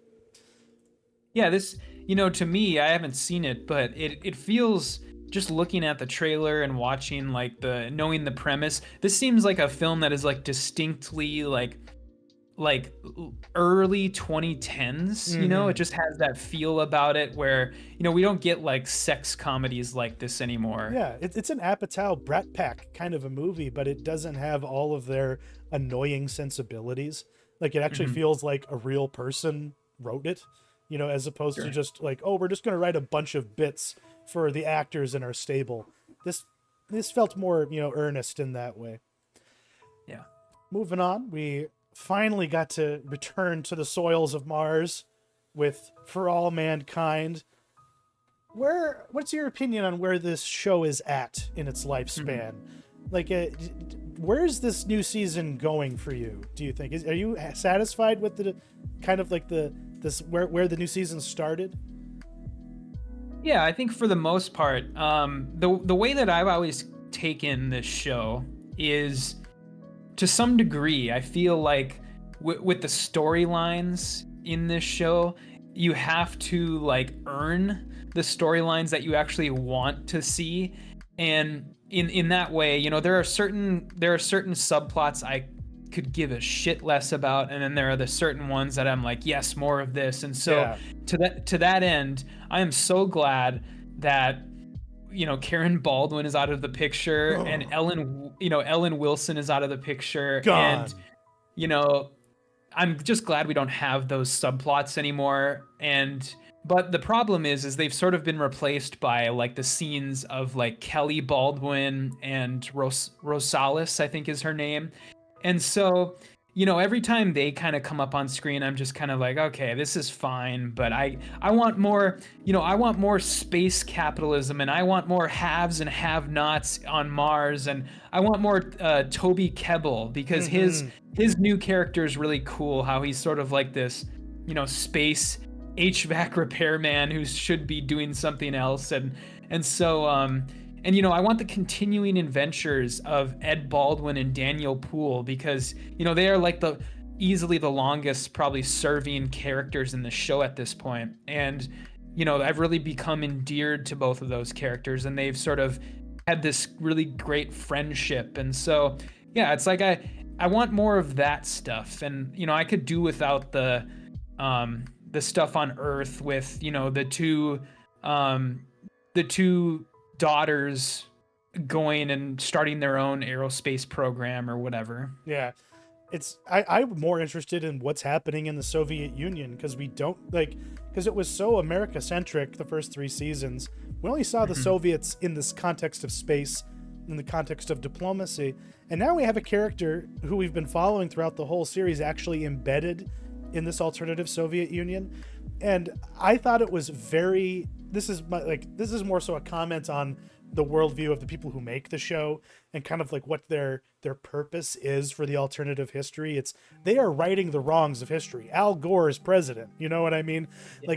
Yeah, this, to me, I haven't seen it, but it feels, just looking at the trailer and watching, like, knowing the premise, this seems like a film that is, like, distinctly, like early 2010s. It just has that feel about it where, we don't get, like, sex comedies like this anymore. Yeah, it's an Apatow Brat Pack kind of a movie, but it doesn't have all of their annoying sensibilities. Like, it actually feels like a real person wrote it, as opposed to just like, oh, we're just going to write a bunch of bits for the actors in our stable. This felt more, earnest in that way. Yeah. Moving on, we finally got to return to the soils of Mars with For All Mankind. What's your opinion on where this show is at in its lifespan? Like, where's this new season going for you, do you think? Are you satisfied with the kind of like where the new season started? Yeah, I think for the most part, the way that I've always taken this show is, to some degree, I feel like with the storylines in this show, you have to, like, earn the storylines that you actually want to see. And in that way, there are certain subplots I could give a shit less about, and then there are the certain ones that I'm like, yes, more of this. And so to that end, I am so glad that Karen Baldwin is out of the picture, and Ellen Wilson is out of the picture. Gone. And I'm just glad we don't have those subplots anymore. But the problem is they've sort of been replaced by, like, the scenes of, like, Kelly Baldwin and Rosales, I think is her name. And so, every time they kind of come up on screen, I'm just kind of like, okay, this is fine, but I want more, I want more space capitalism, and I want more haves and have-nots on Mars, and I want more Toby Kebbell, because his new character is really cool, how he's sort of like this, space HVAC repairman who should be doing something else. And so, I want the continuing adventures of Ed Baldwin and Daniel Poole, because, they are like easily the longest probably serving characters in the show at this point. And, I've really become endeared to both of those characters, and they've sort of had this really great friendship. And so, yeah, it's like I want more of that stuff. And, I could do without the stuff on Earth with, the two daughters going and starting their own aerospace program or whatever. Yeah. I'm more interested in what's happening in the Soviet Union, because it was so America centric the first 3 seasons. We only saw the Soviets in this context of space, in the context of diplomacy. And now we have a character who we've been following throughout the whole series actually embedded in this alternative Soviet Union. And I thought it was this is more so a comment on the worldview of the people who make the show, and kind of like what their purpose is for the alternative history. They are righting the wrongs of history. Al Gore is president. You know what I mean? Yeah.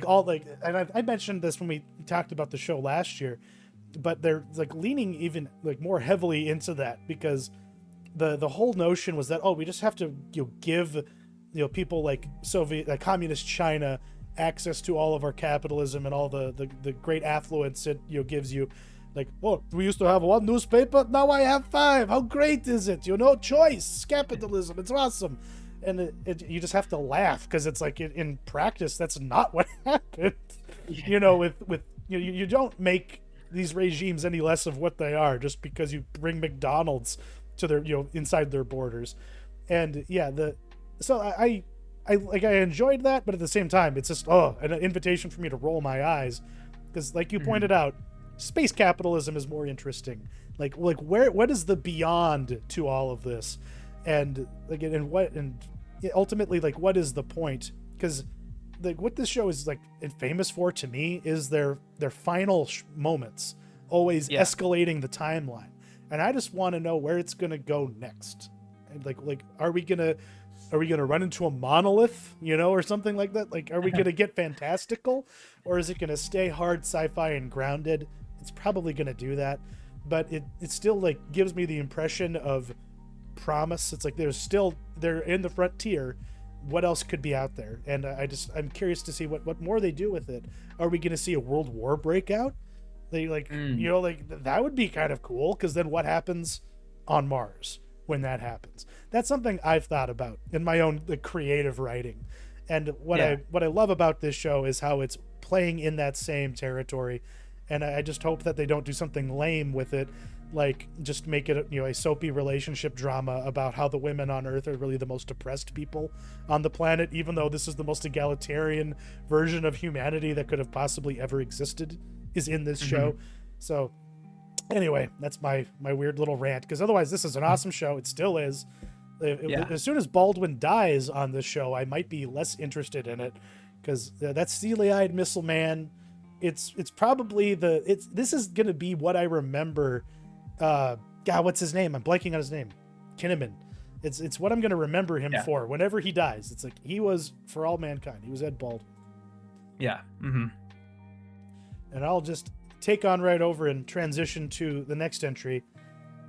And I mentioned this when we talked about the show last year, but they're like leaning even like more heavily into that, because the whole notion was that, oh, we just have to give people like communist China access to all of our capitalism and all the great affluence it gives you. Like, oh, we used to have 1 newspaper, now I have 5. How great is it? Choice, capitalism, it's awesome. And you just have to laugh, because it's like in practice that's not what happened. With you don't make these regimes any less of what they are just because you bring McDonald's to their inside their borders. And yeah, so I enjoyed that, but at the same time, it's just an invitation for me to roll my eyes, because like you pointed out, space capitalism is more interesting. Like what is the beyond to all of this, and ultimately, like, what is the point? Because what this show is famous for to me is their final moments always escalating the timeline, and I just want to know where it's gonna go next. And like are we gonna Are we going to run into a monolith, or something like that? Like, are we going to get fantastical, or is it going to stay hard sci-fi and grounded? It's probably going to do that, but it still like gives me the impression of promise. It's like they're in the frontier. What else could be out there? And I'm curious to see what more they do with it. Are we going to see a world war break out? They like that would be kind of cool, because then what happens on Mars when that happens? That's something I've thought about in my own creative writing. And what I love about this show is how it's playing in that same territory. And I just hope that they don't do something lame with it, like just make it a soapy relationship drama about how the women on Earth are really the most oppressed people on the planet, even though this is the most egalitarian version of humanity that could have possibly ever existed is in this show. So anyway, that's my weird little rant, because otherwise this is an awesome show. It still is. As soon as Baldwin dies on this show, I might be less interested in it, because that steely-eyed missile man, it's probably this is gonna be what I remember. God, what's his name? I'm blanking on his name. Kinnaman. It's what I'm gonna remember him for whenever he dies. It's like he was for all mankind. He was Ed Baldwin. Yeah. And I'll just take on right over and transition to the next entry.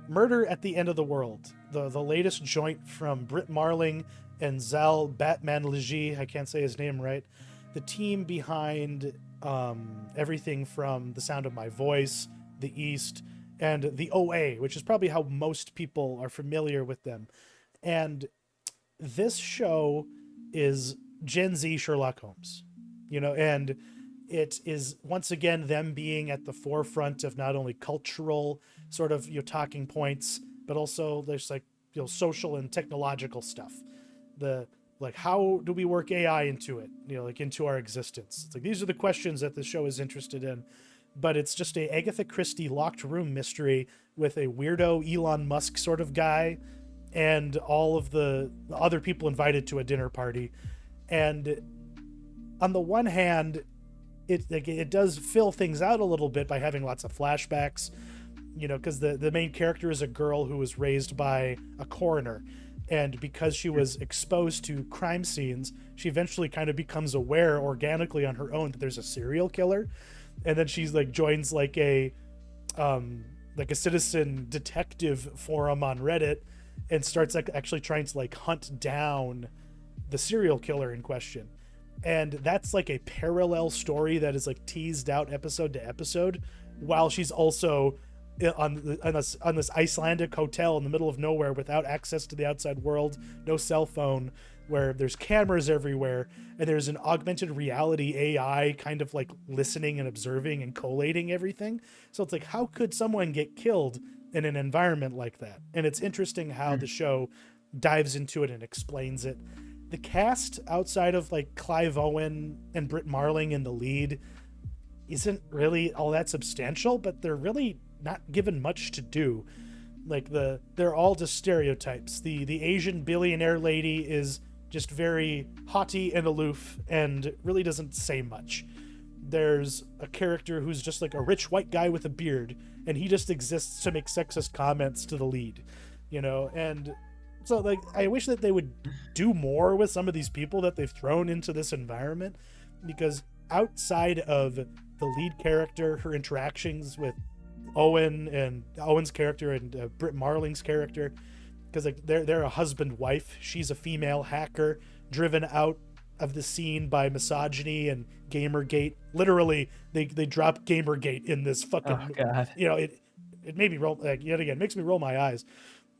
Murder at the End of the World, the latest joint from Britt Marling and Zal Batman-Legy, I can't say his name right, the team behind everything from The Sound of My Voice, The East, and The OA, which is probably how most people are familiar with them. And this show is Gen Z Sherlock Holmes, and it is once again them being at the forefront of not only cultural sort of talking points, but also there's like social and technological stuff. How do we work AI into it, into our existence? It's like these are the questions that the show is interested in, but it's just a Agatha Christie locked room mystery with a weirdo Elon Musk sort of guy and all of the other people invited to a dinner party. And on the one hand, it does fill things out a little bit by having lots of flashbacks, because the main character is a girl who was raised by a coroner, and because she was exposed to crime scenes, she eventually kind of becomes aware organically on her own that there's a serial killer, and then she's like joins like a citizen detective forum on Reddit and starts actually trying to hunt down the serial killer in question. And that's like a parallel story that is teased out episode to episode, while she's also on this Icelandic hotel in the middle of nowhere without access to the outside world, no cell phone, where there's cameras everywhere, and there's an augmented reality AI kind of listening and observing and collating everything. So it's how could someone get killed in an environment like that? And it's interesting how the show dives into it and explains it. The cast outside of Clive Owen and Britt Marling in the lead isn't really all that substantial, but they're really not given much to do. They're all just stereotypes. The Asian billionaire lady is just very haughty and aloof and really doesn't say much. There's a character who's just a rich white guy with a beard, and he just exists to make sexist comments to the lead, and so I wish that they would do more with some of these people that they've thrown into this environment, because outside of the lead character, her interactions with Owen's character and Britt Marling's character, because they're a husband-wife. She's a female hacker driven out of the scene by misogyny and Gamergate. Literally, they drop Gamergate in this fucking. Oh God. It made me roll yet again. Makes me roll my eyes.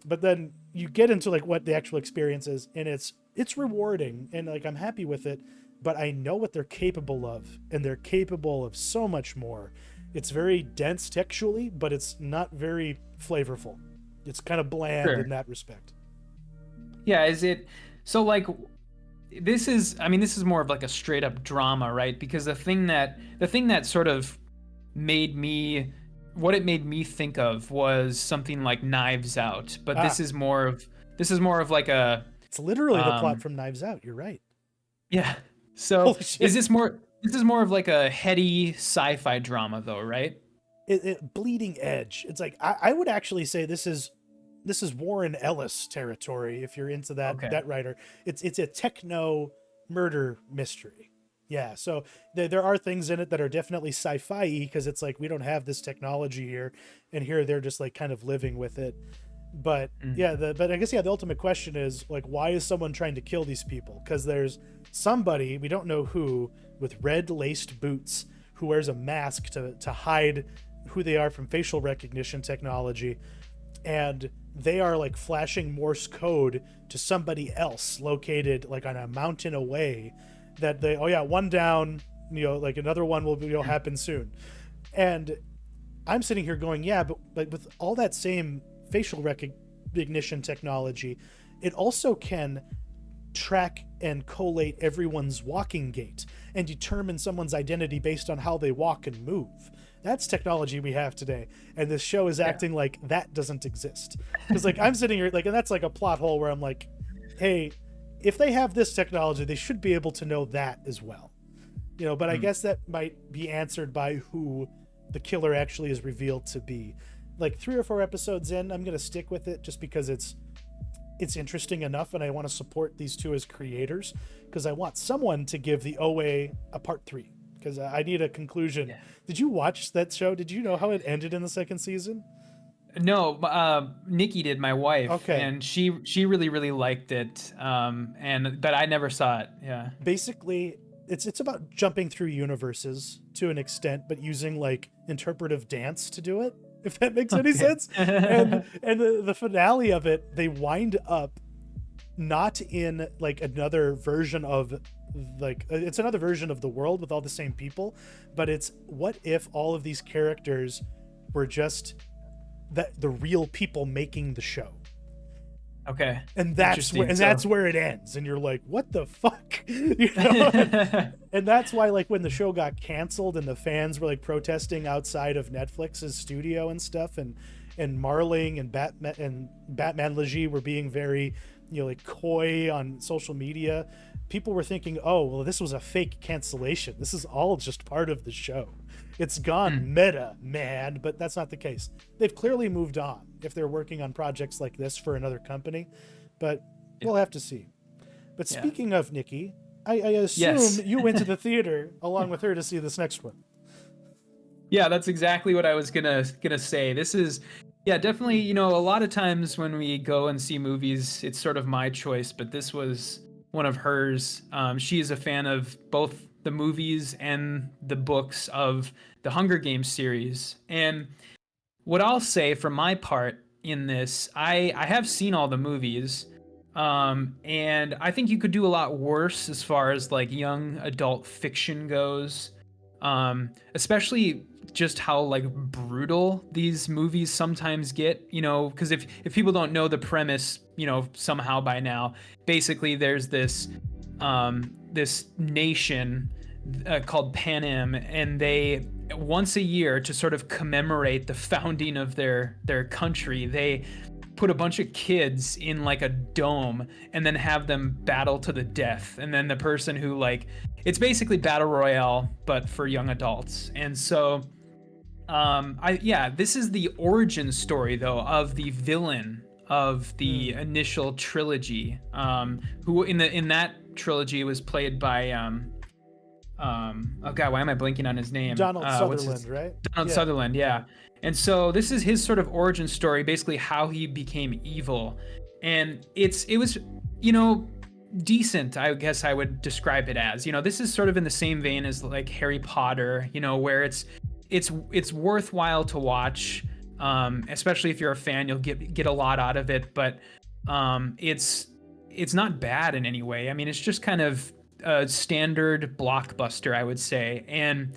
But then you get into what the actual experience is, and it's rewarding, and I'm happy with it, but I know what they're capable of, and they're capable of so much more. It's very dense textually, but it's not very flavorful. It's kind of bland in that respect. Yeah, is it so this is more of a straight up drama, right? Because the thing that sort of made me think of was something like Knives Out, but this is more of a. It's literally the plot from Knives Out. You're right. Yeah. So is this more? This is more of a heady sci-fi drama, though, right? Bleeding edge. It's I would actually say this is Warren Ellis territory. If you're into that Okay. that writer, it's a techno murder mystery. Yeah, so there are things in it that are definitely sci-fi because it's like we don't have this technology here, and here they're just like kind of living with it. But yeah, but I guess the ultimate question is like, why is someone trying to kill these people? Because there's somebody, we don't know who, with red laced boots who wears a mask to hide who they are from facial recognition technology, and they are like flashing Morse code to somebody else located like on a mountain away, that they, oh yeah, one down, like another one will happen soon. And I'm sitting here going, yeah, but with all that same facial recognition technology, it also can track and collate everyone's walking gait and determine someone's identity based on how they walk and move. That's technology we have today, and this show is acting like that doesn't exist. Because like I'm sitting here like, and that's like a plot hole where I'm like, hey, if they have this technology, they should be able to know that as well. But I guess that might be answered by who the killer actually is revealed to be. Like 3 or 4 episodes in, I'm going to stick with it just because it's interesting enough, and I want to support these two as creators, because I want someone to give the OA a part 3, because I need a conclusion. Yeah. Did you watch that show? Did you know how it ended in the 2nd season? No, Nikki did, my wife. Okay. And she really, really liked it. But I never saw it. Yeah. Basically, it's about jumping through universes to an extent, but using like interpretive dance to do it, if that makes any sense. And the finale of it, they wind up not in like another version of like, it's another version of the world with all the same people, but it's what if all of these characters were just the real people making the show. Okay. And that's where it ends, and you're like, what the fuck? And that's why like when the show got canceled and the fans were like protesting outside of Netflix's studio and stuff, and Marling and Batman Leger were being very like coy on social media, people were thinking, oh well, this was a fake cancellation, this is all just part of the show. It's gone meta, man, but that's not the case. They've clearly moved on if they're working on projects like this for another company, but we'll have to see. But speaking of Nikki, I assume you went to the theater along with her to see this next one. Yeah, that's exactly what I was gonna say. This is, definitely, a lot of times when we go and see movies, it's sort of my choice, but this was one of hers. She is a fan of both the movies and the books of the Hunger Games series. And what I'll say for my part in this, I have seen all the movies, and I think you could do a lot worse as far as like young adult fiction goes, especially just how like brutal these movies sometimes get, because if people don't know the premise, somehow by now, basically there's this nation called Panem, and they once a year, to sort of commemorate the founding of their country, they put a bunch of kids in like a dome and then have them battle to the death. And then the person who it's basically battle royale, but for young adults. And so this is the origin story though of the villain of the initial trilogy, who in that trilogy was played by oh god, why am I blanking on his name? Donald Sutherland, right? Donald Sutherland, yeah. And so this is his sort of origin story, basically how he became evil. And it was, decent, I guess I would describe it as. This is sort of in the same vein as like Harry Potter, where it's worthwhile to watch, especially if you're a fan, you'll get a lot out of it, but it's not bad in any way. I mean, it's just kind of a standard blockbuster, I would say. And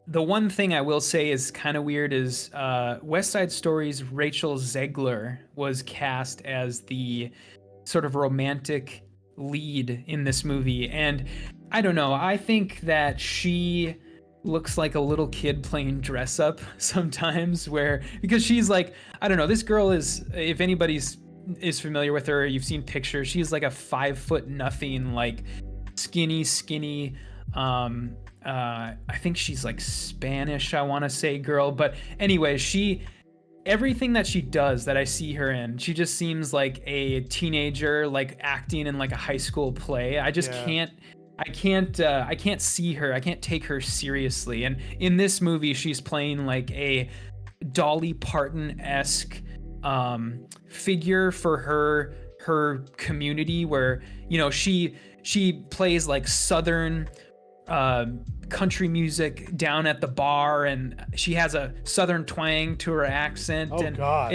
the one thing I will say is kind of weird is West Side Story's Rachel Zegler was cast as the sort of romantic lead in this movie. And I don't know, I think that she looks like a little kid playing dress up sometimes, because she's like, I don't know, this girl is, if anybody's is familiar with her, you've seen pictures, she's like a 5 foot nothing, like skinny I think she's like Spanish, I want to say, girl. But anyway, everything that she does that I see her in, she just seems like a teenager, like acting in like a high school play. I just can't I can't see her. I can't take her seriously. And in this movie, she's playing like a Dolly Parton-esque figure for her community, where, you know, she plays like Southern country music down at the bar, and she has a Southern twang to her accent. God.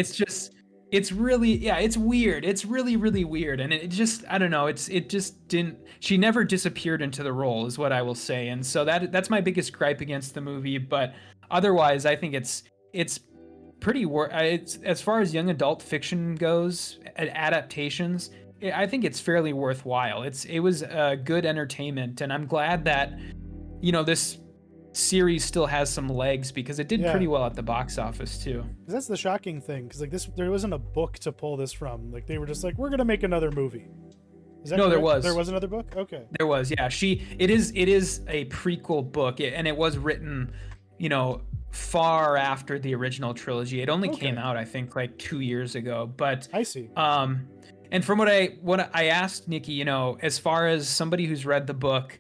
It's really, yeah, it's weird. It's really, really weird. And it just, I don't know, it just didn't, she never disappeared into the role, is what I will say. And so that's my biggest gripe against the movie. But otherwise, I think it's pretty, it's, as far as young adult fiction goes, adaptations, I think it's fairly worthwhile. It was good entertainment, and I'm glad that, you know, this series still has some legs, because it did pretty well at the box office too. That's the shocking thing, because like there wasn't a book to pull this from. Like they were just like, we're gonna make another movie. Is that correct? There was another book. Okay. There was, yeah. It is a prequel book, and it was written, you know, far after the original trilogy. It only came out, I think, like 2 years ago. But I see. And from what I asked Nikki, you know, as far as somebody who's read the book,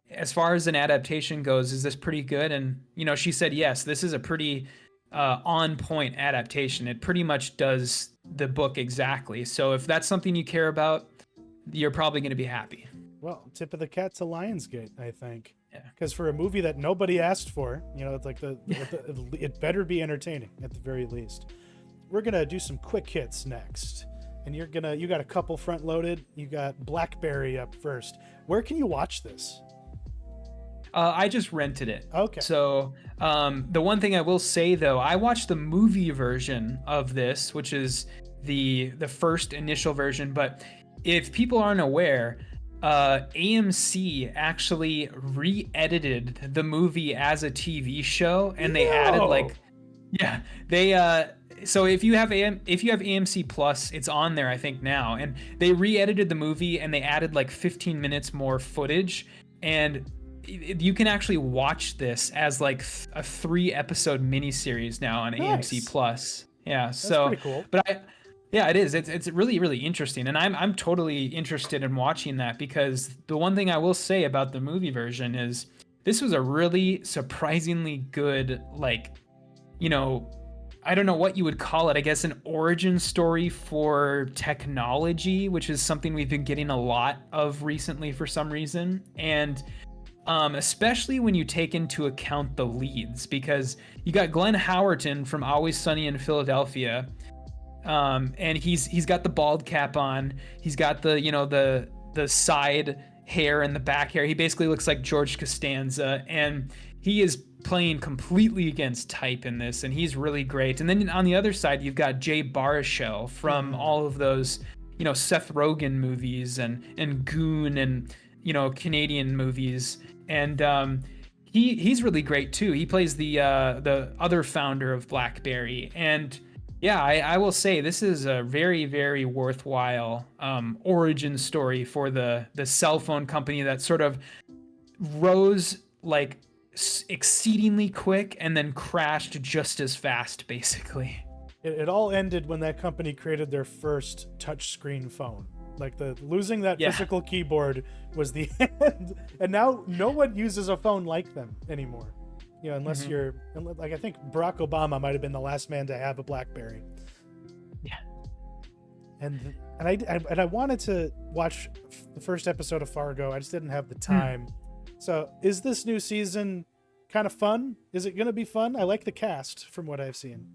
as far as an adaptation goes, is this pretty good? And, you know, she said, yes, this is a pretty on point adaptation. It pretty much does the book exactly. So if that's something you care about, you're probably going to be happy. Well, tip of the cat to Lionsgate, I think. Yeah. Because for a movie that nobody asked for, you know, it's like it better be entertaining at the very least. We're going to do some quick hits next. And you got a couple front loaded. You got Blackberry up first. Where can you watch this? I just rented it. Okay. So the one thing I will say, though, I watched the movie version of this, which is the first initial version. But if people aren't aware, AMC actually re-edited the movie as a TV show, and they added like, yeah, they so if you have AMC Plus, it's on there, I think, now, and they re-edited the movie and they added like 15 minutes more footage, and you can actually watch this as like a 3-episode miniseries now on AMC Plus. Yeah, that's so pretty cool. But yeah, it is. It's really, really interesting, and I'm totally interested in watching that, because the one thing I will say about the movie version is this was a really surprisingly good, like, you know, I don't know what you would call it. I guess an origin story for technology, which is something we've been getting a lot of recently for some reason. And especially when you take into account the leads, because you got Glenn Howerton from Always Sunny in Philadelphia. And he's got the bald cap on. He's got the, you know, the side hair and the back hair. He basically looks like George Costanza, and he is playing completely against type in this, and he's really great. And then on the other side, you've got Jay Baruchel from all of those, you know, Seth Rogen movies and Goon and, you know, Canadian movies. And he's really great too. He plays the other founder of Blackberry. And yeah, I will say this is a very, very worthwhile origin story for the cell phone company that sort of rose like exceedingly quick and then crashed just as fast, basically. It all ended when that company created their first touchscreen phone. Like losing that physical keyboard was the end, and now no one uses a phone like them anymore. You know, unless you're like, I think Barack Obama might have been the last man to have a BlackBerry. Yeah. And I wanted to watch the first episode of Fargo. I just didn't have the time. So is this new season kind of fun? Is it going to be fun? I like the cast from what I've seen.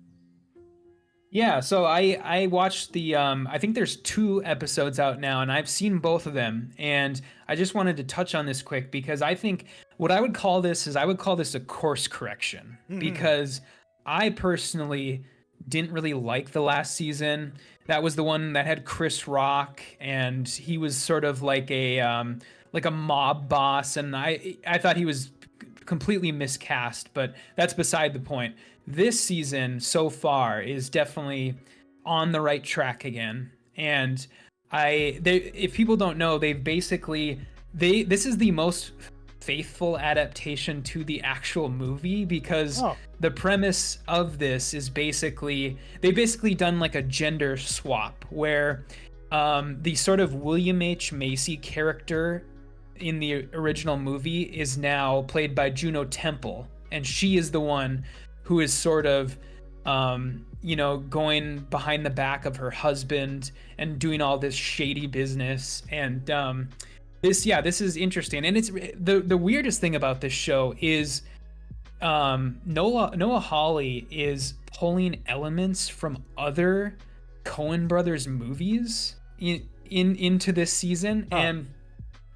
Yeah, so I watched the I think there's 2 episodes out now, and I've seen both of them, and I just wanted to touch on this quick, because I think what I would call this is a course correction, because I personally didn't really like the last season. That was the one that had Chris Rock, and he was sort of like a mob boss, and I thought he was completely miscast, but that's beside the point. This season so far is definitely on the right track again. And if people don't know, this is the most faithful adaptation to the actual movie, because the premise of this is they basically done like a gender swap where the sort of William H. Macy character in the original movie is now played by Juno Temple, and she is the one who is sort of going behind the back of her husband and doing all this shady business. And this is interesting. And it's the weirdest thing about this show is Noah Hawley is pulling elements from other Coen Brothers movies into this season. And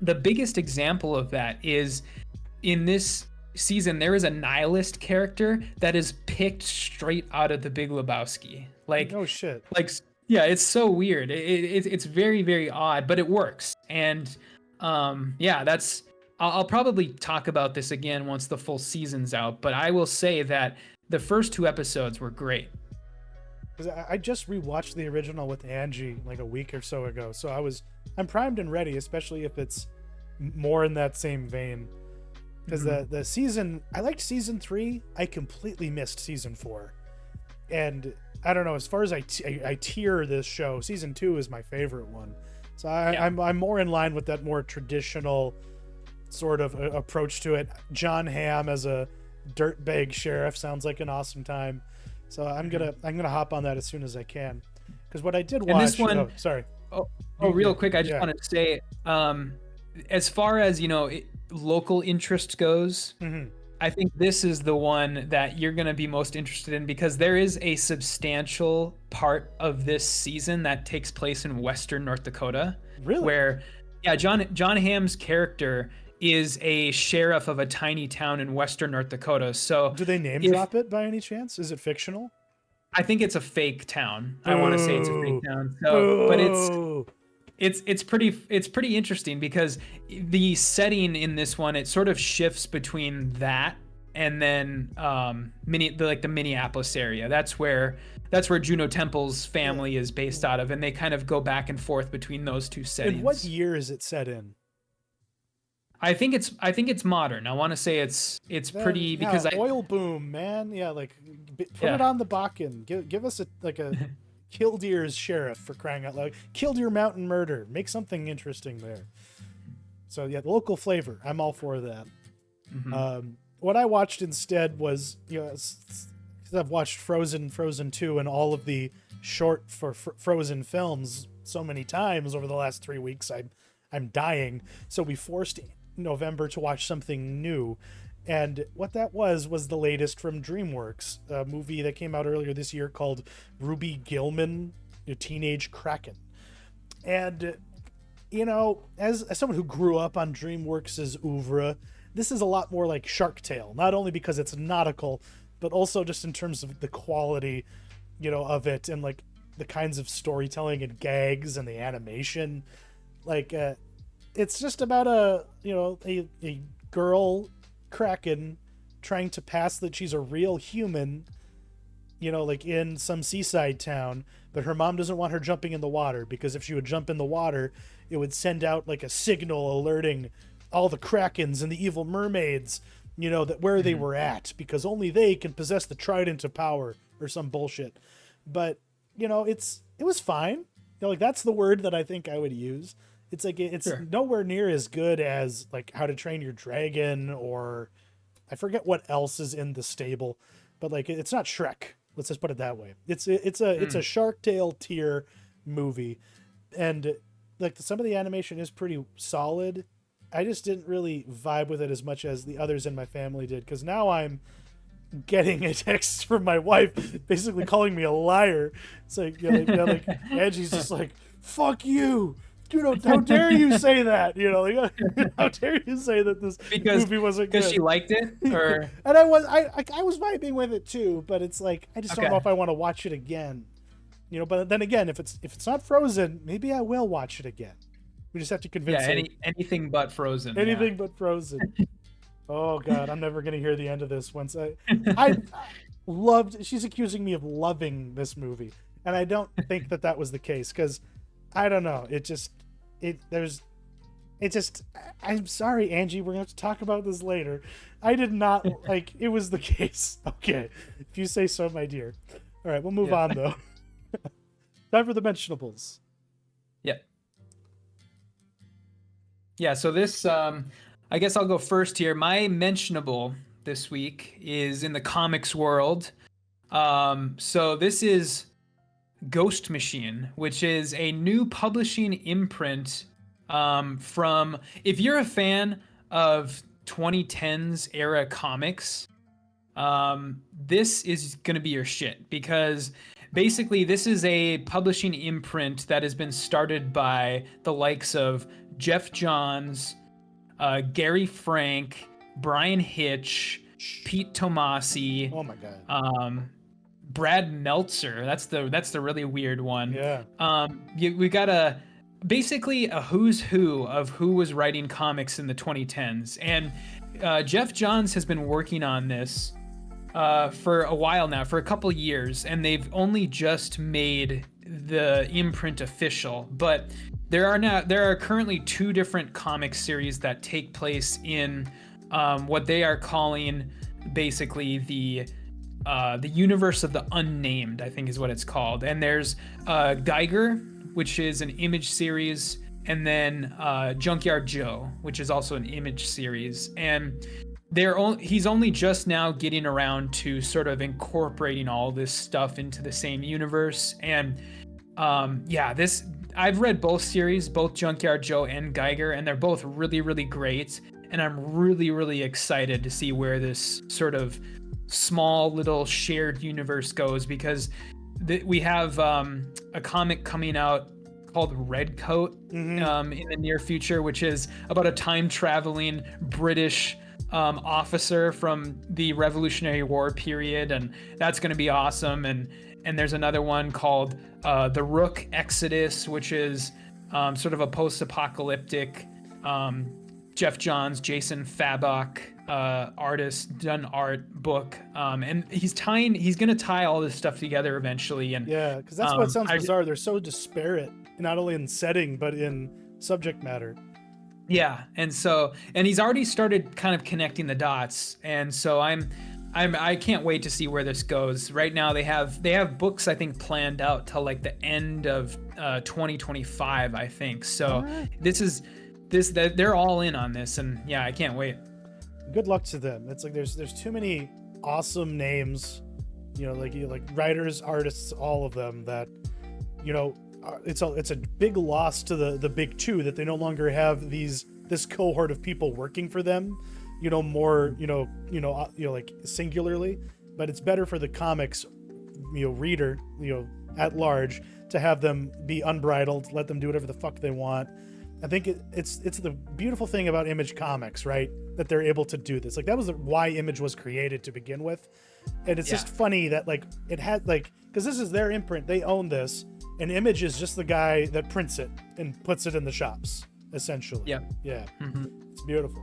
the biggest example of that is in this season there is a nihilist character that is picked straight out of The Big Lebowski. Like, oh shit. Like, yeah, it's so weird. It's very, very odd, but it works. And I'll probably talk about this again once the full season's out, but I will say that the first 2 episodes were great. I just rewatched the original with Angie like a week or so ago, so I'm primed and ready, especially if it's more in that same vein. Because the season, I liked season 3. I completely missed season 4. And I don't know, as far as I tier this show, season 2 is my favorite one. So I'm more in line with that more traditional sort of approach to it. John Hamm as a dirtbag sheriff sounds like an awesome time. So I'm gonna hop on that as soon as I can. Because what I did watch. And this one, real quick, I just want to say, as far as local interest goes, I think this is the one that you're going to be most interested in, because there is a substantial part of this season that takes place in Western North Dakota. Really? Where, John Hamm's character is a sheriff of a tiny town in Western North Dakota. So do they name drop it by any chance? Is it fictional? I think it's a fake town. I want to say it's a fake town. So, but it's pretty interesting, because the setting in this one, it sort of shifts between that and then the Minneapolis area. That's where Juno Temple's family is based out of, and they kind of go back and forth between those two settings. And what year is it set in? I think it's modern. I want to say it's pretty, because oil boom, man. Yeah, like put it on the Bakken. Give us a Killdeer's sheriff, for crying out loud. Killdeer Mountain Murder. Make something interesting there. So the local flavor. I'm all for that. What I watched instead was, because I've watched Frozen 2, and all of the short for Frozen films so many times over the last 3 weeks. I'm dying. So we forced November to watch something new. And what that was the latest from DreamWorks, a movie that came out earlier this year called Ruby Gillman, Teenage Kraken. And, as someone who grew up on DreamWorks' oeuvre, this is a lot more like Shark Tale, not only because it's nautical, but also just in terms of the quality, of it, and like the kinds of storytelling and gags and the animation. Like, it's just about a girl Kraken trying to pass that she's a real human, like in some seaside town, but her mom doesn't want her jumping in the water, because if she would jump in the water, it would send out like a signal alerting all the Krakens and the evil mermaids, that where they were at, because only they can possess the trident of power or some bullshit. But it was fine. Like, that's the word that I think I would use. It's like, it's nowhere near as good as like How to Train Your Dragon, or I forget what else is in the stable, but like, it's not Shrek. Let's just put it that way. It's a Shark Tale tier movie, and like some of the animation is pretty solid. I just didn't really vibe with it as much as the others in my family did, because now I'm getting a text from my wife basically calling me a liar. It's like, like Angie's just like, "Fuck you. How dare you say that? How dare you say that this movie wasn't good?" Because she liked it, or and I was vibing with it too, but it's like, I just don't know if I want to watch it again. But then again, if it's not Frozen, maybe I will watch it again. We just have to convince anything but Frozen. Anything but Frozen. Oh God, I'm never gonna hear the end of this. Once I loved. She's accusing me of loving this movie, and I don't think that was the case, because I don't know. it just, I'm sorry, Angie, we're going to have to talk about this later. I did not, like, it was the case. Okay. If you say so, my dear. All right, we'll move on, though. Time for the mentionables. Yep. Yeah, so this, I guess I'll go first here. My mentionable this week is in the comics world. So this is Ghost Machine, which is a new publishing imprint from, if you're a fan of 2010s era comics, this is going to be your shit, because basically this is a publishing imprint that has been started by the likes of Jeff Johns, Gary Frank, Brian Hitch, Pete Tomasi. Oh my god. Brad Meltzer. That's the really weird one. Yeah. We got basically a who's who of who was writing comics in the 2010s, and Jeff Johns has been working on this for a while now, for a couple years, and they've only just made the imprint official. But there are currently 2 different comic series that take place in what they are calling basically the universe of the unnamed, I think is what it's called. And there's Geiger, which is an Image series, and then Junkyard Joe, which is also an Image series. And he's only just now getting around to sort of incorporating all this stuff into the same universe. And I've read both series, both Junkyard Joe and Geiger, and they're both really, really great. And I'm really, really excited to see where this sort of small little shared universe goes, because we have a comic coming out called Redcoat in the near future, which is about a time traveling British officer from the Revolutionary War period, and that's going to be awesome. And there's another one called The Rook Exodus, which is sort of a post-apocalyptic Jeff Johns, Jason Fabok artist done art book, and he's gonna tie all this stuff together eventually. And yeah, because that's what sounds bizarre. They're so disparate, not only in setting but in subject matter. Yeah, and he's already started kind of connecting the dots, and so I can't wait to see where this goes. Right now they have books, I think, planned out till like the end of 2025, I think. So right. They're all in on this, and yeah, I can't wait. Good luck to them. It's like there's too many awesome names, like writers, artists, all of them, that it's a big loss to the big 2 that they no longer have this cohort of people working for them, more like singularly. But it's better for the comics reader at large to have them be unbridled, let them do whatever the fuck they want. I think it's the beautiful thing about Image Comics, right? That they're able to do this. Like, that was why Image was created to begin with. And it's just funny that, like, it had, like, because this is their imprint, they own this, and Image is just the guy that prints it and puts it in the shops, essentially. Yeah. Mm-hmm. It's beautiful.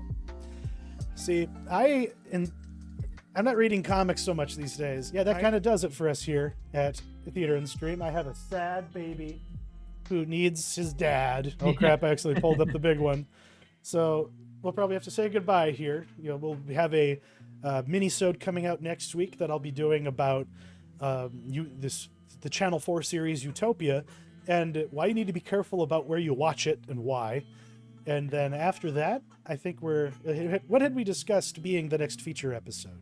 See, I'm not reading comics so much these days. Yeah, that kind of does it for us here at Theater and Stream. I have a sad baby who needs his dad. Oh crap, I actually pulled up the big one. So we'll probably have to say goodbye here. We'll have a mini-sode coming out next week that I'll be doing about the Channel 4 series Utopia, and why you need to be careful about where you watch it and why. And then after that, I think what had we discussed being the next feature episode?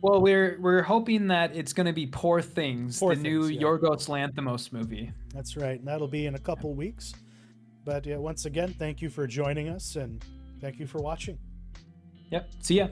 Well, we're hoping that it's going to be Poor Things, new Yorgos Lanthimos movie. That's right, and that'll be in a couple weeks. But once again, thank you for joining us, and thank you for watching. Yep, see ya.